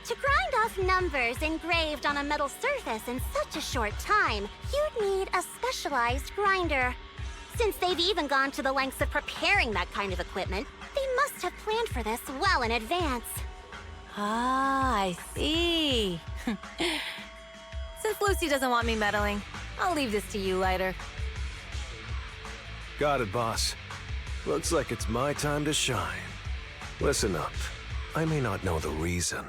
To grind off numbers engraved on a metal surface in such a short time, you'd need a specialized grinder. Since they've even gone to the lengths of preparing that kind of equipment, they must have planned for this well in advance.
Ah, I see. Since Lucy doesn't want me meddling, I'll leave this to you, Lighter.
Got it, boss. Looks like it's my time to shine. Listen up. I may not know the reason,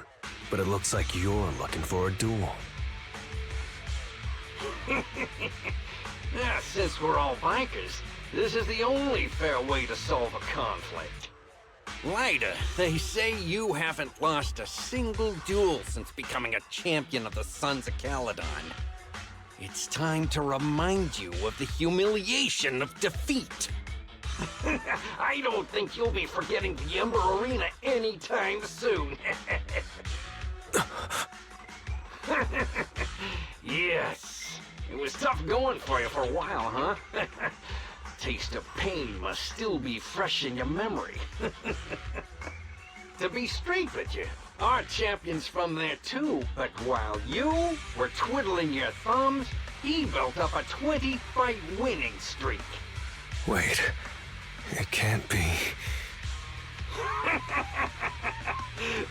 but it looks like you're looking for a duel.
Yeah, since we're all bikers, this is the only fair way to solve a conflict.
Lighter, they say you haven't lost a single duel since becoming a champion of the Sons of CALYDON. It's time to remind you of the humiliation of defeat.
I don't think you'll be forgetting the Ember Arena anytime soon. Yes, it was tough going for you for a while, huh? Taste of pain must still be fresh in your memory. To be straight with you, our champion's from there too, but while you were twiddling your thumbs, he built up a 20-fight winning streak.
Wait, it can't be.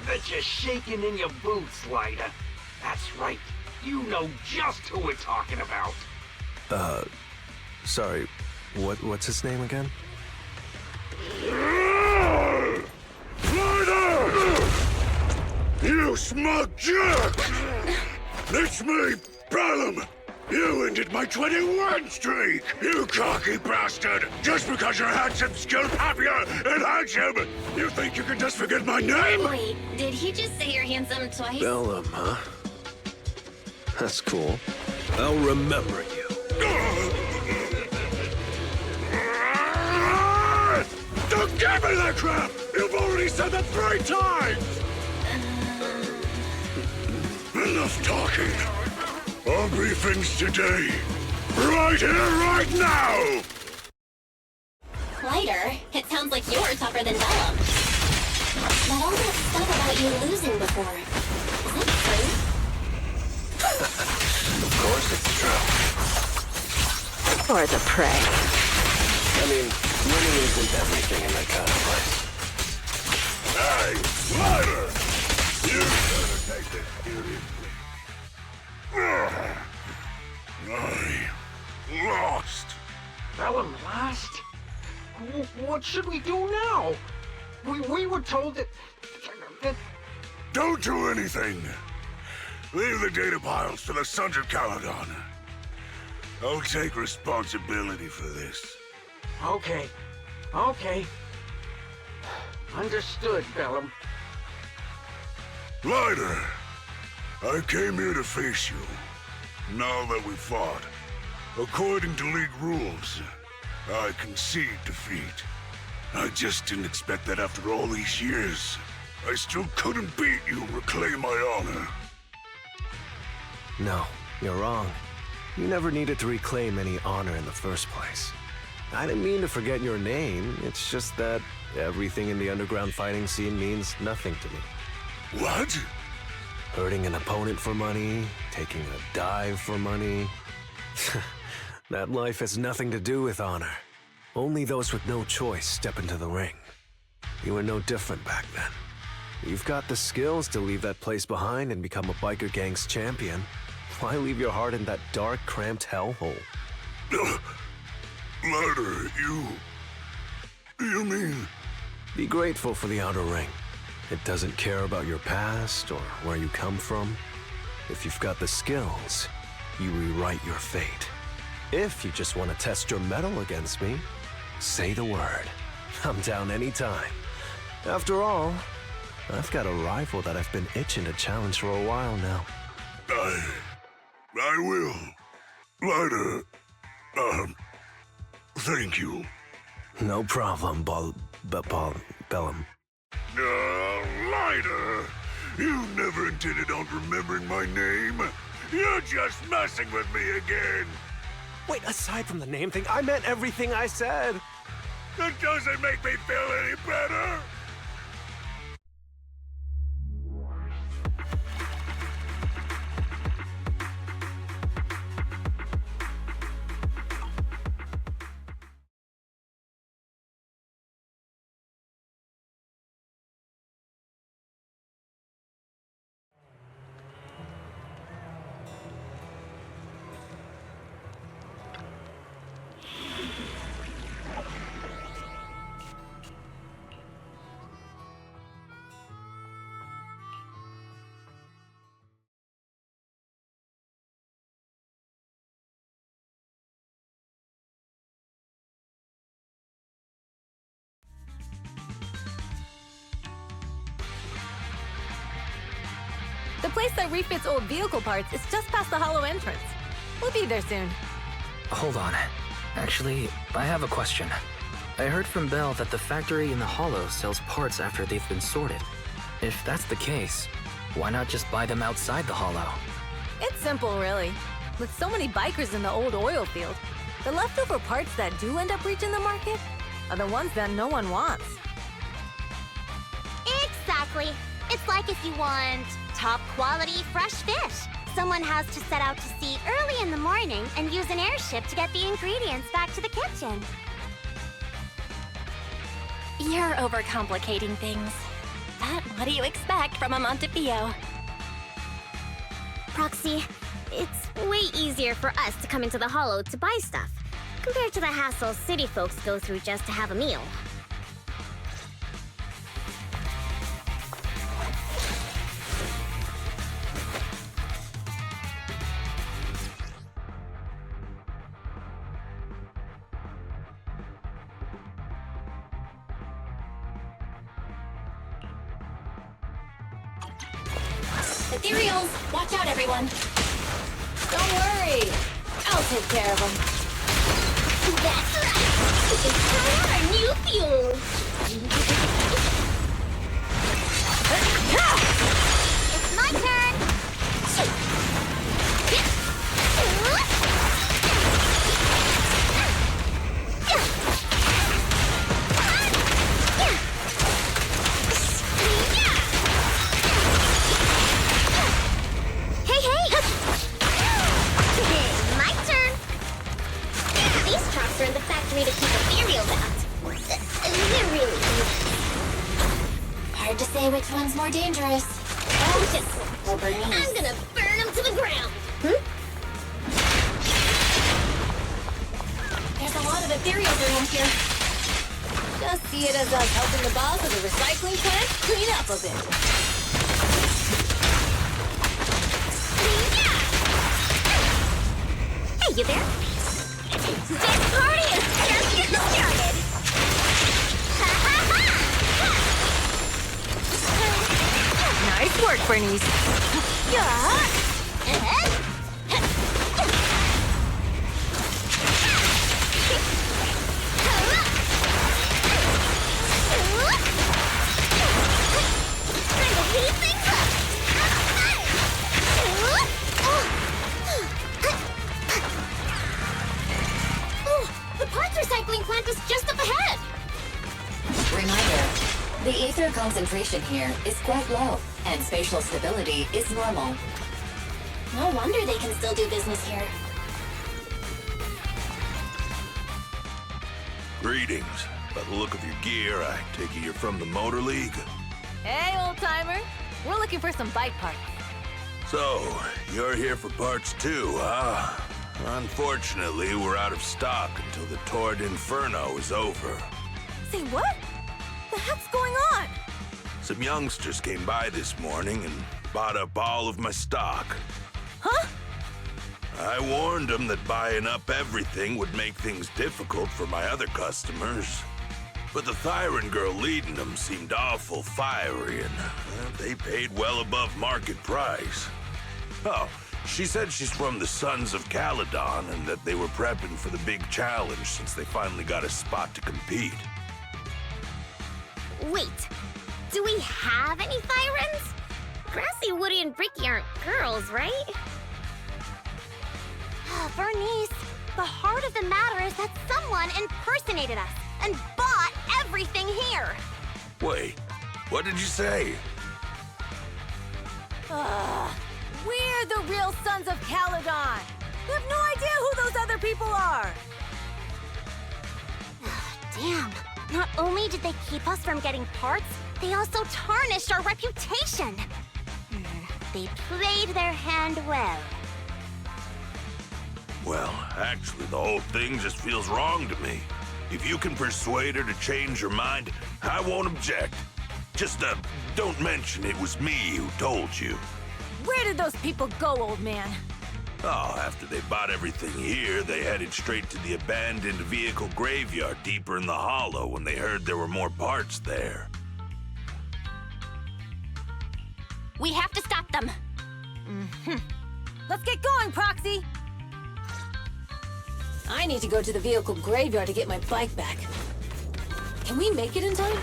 Bet you're shaking in your boots, Lighter. That's right, you know just who we're talking about.
Sorry, what's his name again?
Lighter! You smug jerk! It's me, Bellum! You ended my 21 streak! You cocky bastard! Just because you're handsome, skilled, happier, and handsome! You think you can just forget my name?
Wait, did he just say you're handsome twice?
Bellum, huh? That's cool. I'll remember you.
Don't give me that crap! You've already said that 3 times! Enough talking. I'll brief things today. Right here, right now!
Lighter, it sounds like you're tougher than Bellum. But all that stuff about you losing before, is that true?
Of course it's true.
Or the prey.
I mean, winning isn't everything in that kind of place.
Hey, Lighter! You better take this seriously. I lost.
Bellum lost? What should we do now? We were told that...
Don't do anything. Leave the data piles to the Sons of CALYDON. I'll take responsibility for this.
Okay. Understood, Bellum.
Lighter, I came here to face you. Now that we fought, according to League rules, I concede defeat. I just didn't expect that after all these years, I still couldn't beat you and reclaim my honor.
No, you're wrong. You never needed to reclaim any honor in the first place. I didn't mean to forget your name, it's just that everything in the underground fighting scene means nothing to me.
What?
Hurting an opponent for money, taking a dive for money. That life has nothing to do with honor. Only those with no choice step into the ring. You were no different back then. You've got the skills to leave that place behind and become a biker gang's champion. Why leave your heart in that dark, cramped hellhole?
Ladder, you mean?
Be grateful for the outer ring. It doesn't care about your past or where you come from. If you've got the skills, you rewrite your fate. If you just want to test your mettle against me, say the word. I'm down anytime. After all, I've got a rival that I've been itching to challenge for a while now.
I will. Ladder, thank you.
No problem, Bellum.
Ladder, you never intended on remembering my name. You're just messing with me again.
Wait, aside from the name thing, I meant everything I said.
That doesn't make me feel any better.
The place that refits old vehicle parts is just past the hollow entrance. We'll be there soon.
Hold on. Actually, I have a question. I heard from Belle that the factory in the hollow sells parts after they've been sorted. If that's the case, why not just buy them outside the hollow?
It's simple, really. With so many bikers in the old oil field, the leftover parts that do end up reaching the market are the ones that no one wants.
Exactly. It's like if you want top quality fresh fish. Someone has to set out to sea early in the morning and use an airship to get the ingredients back to the kitchen.
You're overcomplicating things. But what do you expect from a Montefiore?
Proxy, it's way easier for us to come into the hollow to buy stuff, compared to the hassle city folks go through just to have a meal.
Ethereals! Watch out, everyone!
Don't worry! I'll take care of them.
That's right! It's our new fuel! It's my turn! Are in the factory to keep ethereals out. They're really easy.
Hard to say which one's more dangerous.
Oh, just I'm gonna burn them to the ground.
There's a lot of ethereals around here.
Just see it as us helping the boss of the recycling plant clean up a bit.
Hey, you there? This party is just getting started!
Nice work, Bernice.
The ether concentration here is quite low, and spatial stability is normal.
No wonder they can still do business here.
Greetings. By the look of your gear, I take it you're from the Motor League?
Hey, old-timer. We're looking for some bike parts.
So, you're here for parts too, huh? Unfortunately, we're out of stock until the Torrid Inferno is over.
Say what? The heck's going on?
Some youngsters came by this morning and bought up all of my stock.
Huh?
I warned them that buying up everything would make things difficult for my other customers. But the Thyron girl leading them seemed awful fiery, and they paid well above market price. Oh, she said she's from the Sons of CALYDON and that they were prepping for the big challenge since they finally got a spot to compete.
Wait, do we have any Thyrans? Grassy, Woody, and Bricky aren't girls, right?
Bernice, the heart of the matter is that someone impersonated us and bought everything here.
Wait, what did you say?
We're the real Sons of CALYDON. We have no idea who those other people are.
Damn. Not only did they keep us from getting parts, they also tarnished our reputation. They played their hand well.
Well, actually, the whole thing just feels wrong to me. If you can persuade her to change her mind, I won't object. Just, don't mention it was me who told you.
Where did those people go, old man?
Oh, after they bought everything here, they headed straight to the abandoned vehicle graveyard deeper in the hollow when they heard there were more parts there.
We have to stop them.
Let's get going, Proxy! I need to go to the vehicle graveyard to get my bike back. Can we make it in time?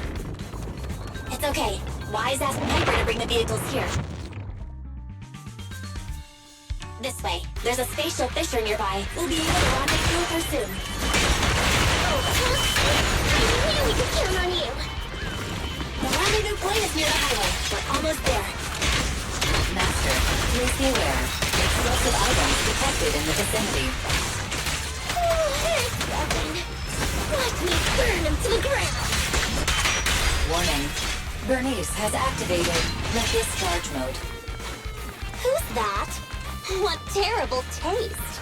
It's okay. Wise asked Piper to bring the vehicles here. This way. There's a spatial fisher nearby. We'll be able to rendezvous with her soon. I knew we could count on you. The rendezvous point is near the highway. We're almost there.
Master, please be aware. Explosive items detected in the vicinity.
Oh, there's nothing. Watch me burn him to the ground.
Warning. Bernice has activated the discharge mode.
Who's that? What terrible taste.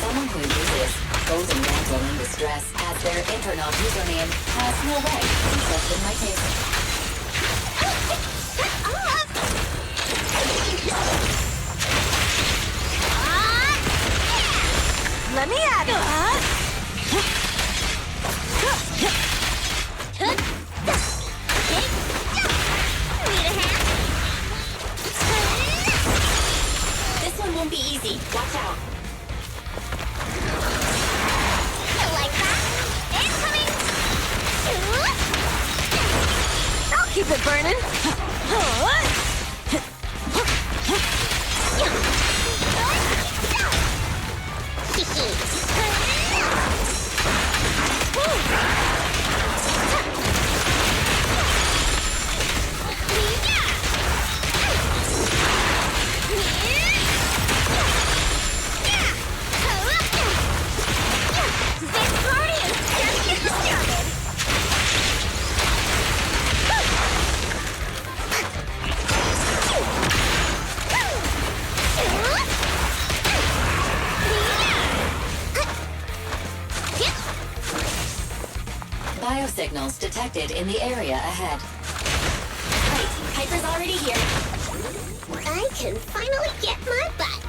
Someone who uses Golden Mantle in Distress as their internal username has no right to trust in my taste.
Shut up!
Let me at it!
Need a hand? This one won't be easy. Watch out. Like that? Incoming!
I'll keep it burning!
Biosignals detected in the area ahead.
Right, Piper's already here. I can finally get my bike.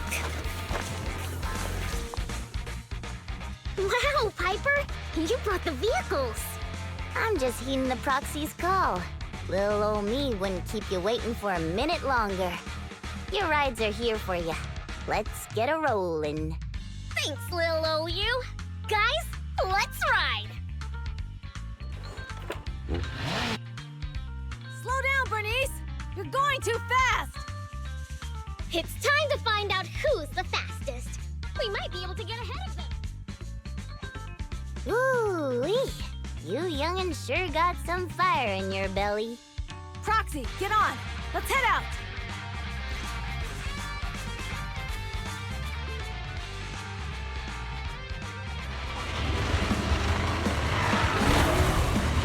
Wow, Piper! You brought the vehicles!
I'm just heeding the proxy's call. Little old me wouldn't keep you waiting for a minute longer. Your rides are here for you. Let's get a rollin'.
Thanks, little OU. Guys, let's ride!
Slow down, Bernice! You're going too fast!
It's time to find out who's the fastest. We might be able to get ahead of them.
Ooh-wee. You
youngin' sure got some fire in your belly.
Proxy, get on! Let's head out!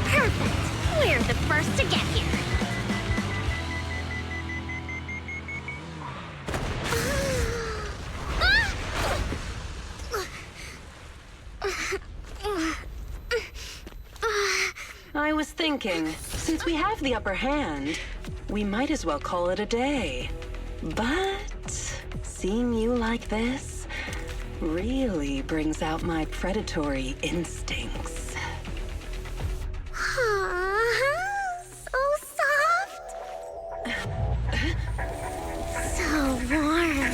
Perfect! We're the first to get here.
I was thinking, since we have the upper hand, we might as well call it a day. But seeing you like this really brings out my predatory instincts.
So soft. So warm.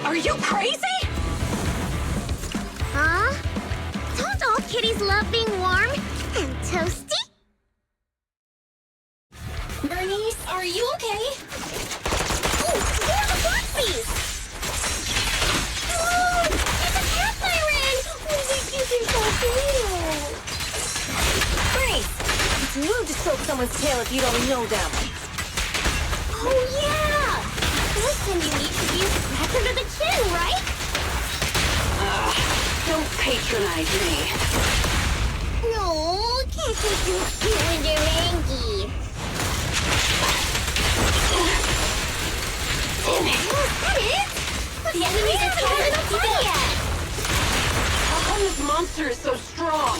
Are you crazy?
Huh? Don't all kitties love being warm and toasty?
Bernice, are you okay?
Oh, where are the Foxies? Oh, it's a cat siren! Oh, they think so cute.
Bernice, it's rude to stroke someone's tail if you don't know them.
Oh, yeah! Listen, you need to use smack under the chin, right?
Don't patronize me.
No, can't be too cute when you're angry. That is?
The enemies are
tired of the yet.
How come this monster is so strong?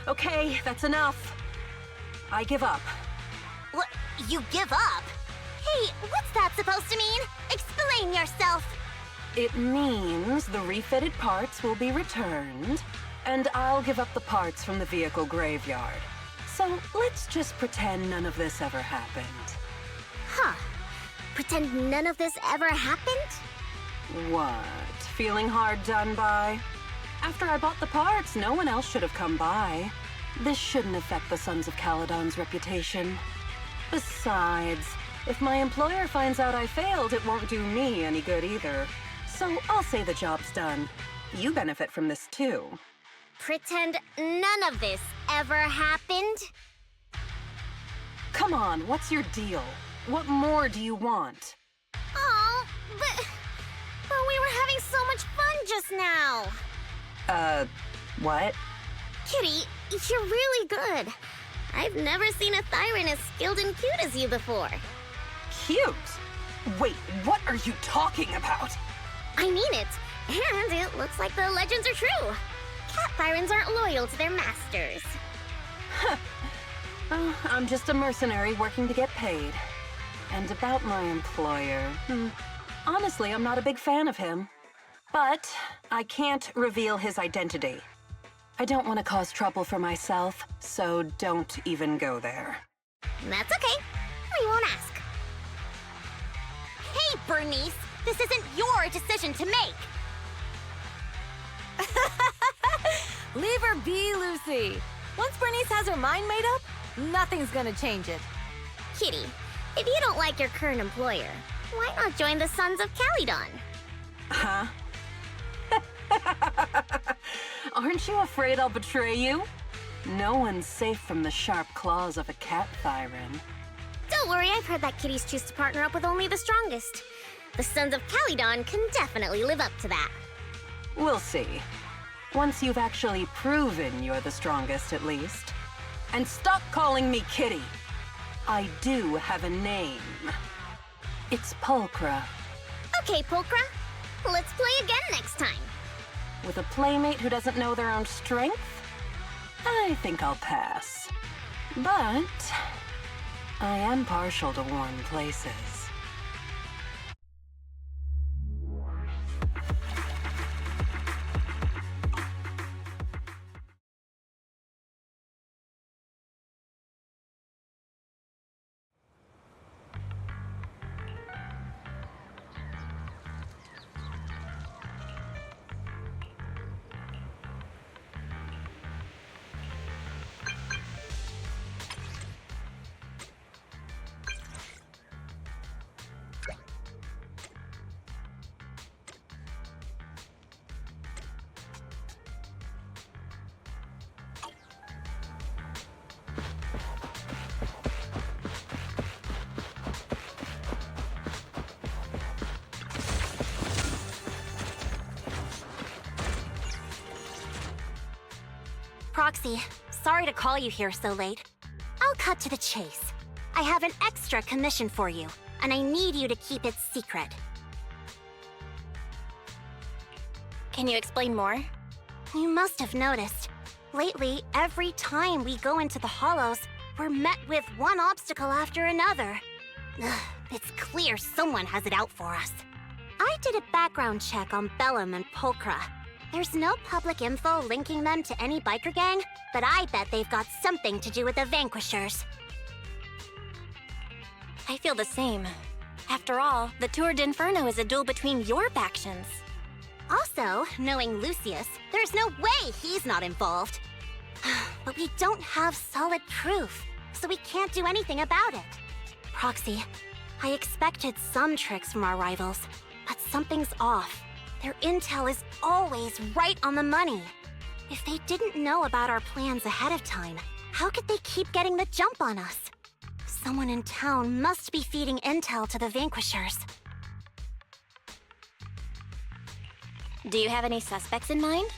Okay, that's enough. I give up.
What? You give up? Hey, what's that supposed to mean? Explain yourself.
It means the refitted parts will be returned, and I'll give up the parts from the vehicle graveyard. So let's just pretend none of this ever happened.
Huh. Pretend none of this ever happened?
What? Feeling hard done by? After I bought the parts, no one else should have come by. This shouldn't affect the Sons of CALYDON's reputation. Besides, if my employer finds out I failed, it won't do me any good either. So I'll say the job's done. You benefit from this too.
Pretend none of this ever happened?
Come on, what's your deal? What more do you want?
Oh, but we were having so much fun just now.
What?
Kitty, you're really good. I've never seen a Thyran as skilled and cute as you before.
Cute? Wait, what are you talking about?
I mean it. And it looks like the legends are true. Cat Thyrans aren't loyal to their masters.
Well, I'm just a mercenary working to get paid. And about my employer, honestly, I'm not a big fan of him. But I can't reveal his identity. I don't want to cause trouble for myself, so don't even go there.
That's okay. We won't ask. Hey, Bernice! This isn't your decision to make!
Leave her be, Lucy. Once Bernice has her mind made up, nothing's gonna change it.
Kitty, if you don't like your current employer, why not join the Sons of CALYDON?
Huh? Aren't you afraid I'll betray you? No one's safe from the sharp claws of a cat Thyran.
Don't worry, I've heard that kitties choose to partner up with only the strongest. The Sons of CALYDON can definitely live up to that.
We'll see. Once you've actually proven you're the strongest, at least. And stop calling me Kitty. I do have a name. It's Pulchra.
Okay, Pulchra. Let's play again next time.
With a playmate who doesn't know their own strength? I think I'll pass. But I am partial to warm places.
Proxy, sorry to call you here so late. I'll cut to the chase. I have an extra commission for you, and I need you to keep it secret.
Can you explain more?
You must have noticed. Lately, every time we go into the Hollows, we're met with one obstacle after another. Ugh, it's clear someone has it out for us. I did a background check on Bellum and Pulchra. There's no public info linking them to any biker gang, but I bet they've got something to do with the Vanquishers.
I feel the same. After all, the Tour d'Inferno is a duel between your factions.
Also, knowing Lucius, there's no way he's not involved. But we don't have solid proof, so we can't do anything about it. Proxy, I expected some tricks from our rivals, but something's off. Their intel is always right on the money. If they didn't know about our plans ahead of time, how could they keep getting the jump on us? Someone in town must be feeding intel to the Vanquishers.
Do you have any suspects in mind?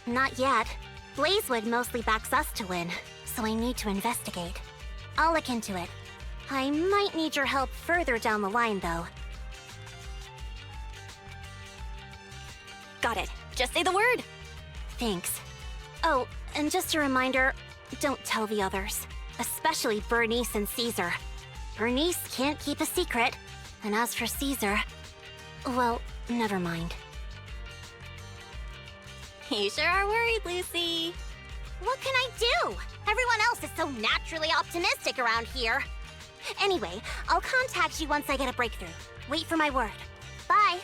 Not yet. Blazewood mostly backs us to win, so I need to investigate. I'll look into it. I might need your help further down the line, though.
Got it. Just say the word.
Thanks. Oh, and just a reminder, don't tell the others. Especially Bernice and Caesar. Bernice can't keep a secret, and as for Caesar, well, never mind.
You sure are worried, Lucy.
What can I do? Everyone else is so naturally optimistic around here. Anyway, I'll contact you once I get a breakthrough. Wait for my word. Bye.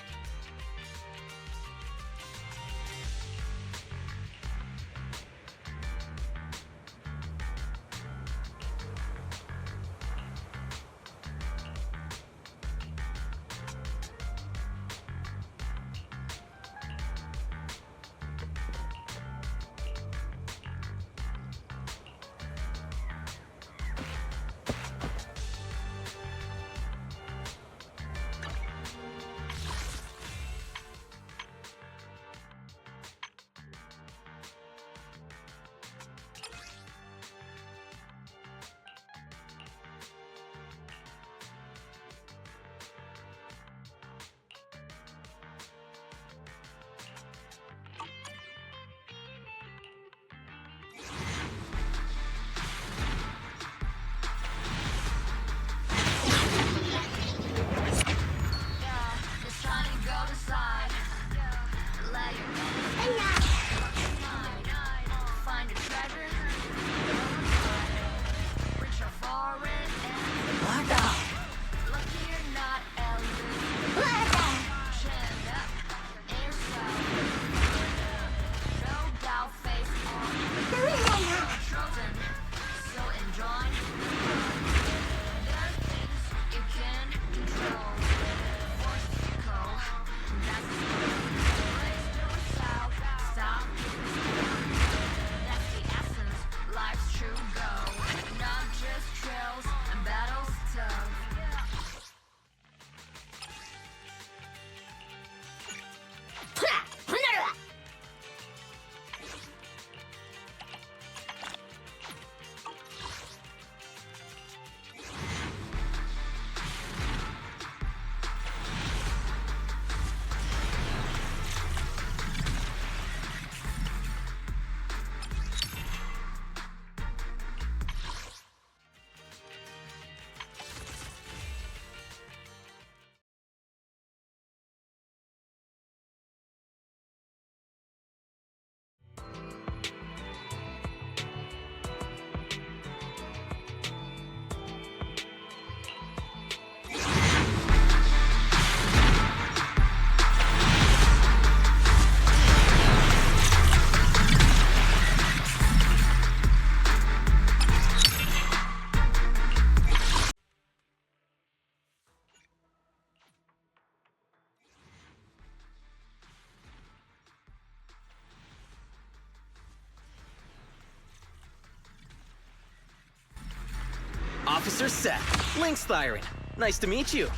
Officer Seth, Lynx Thyron. Nice to meet you.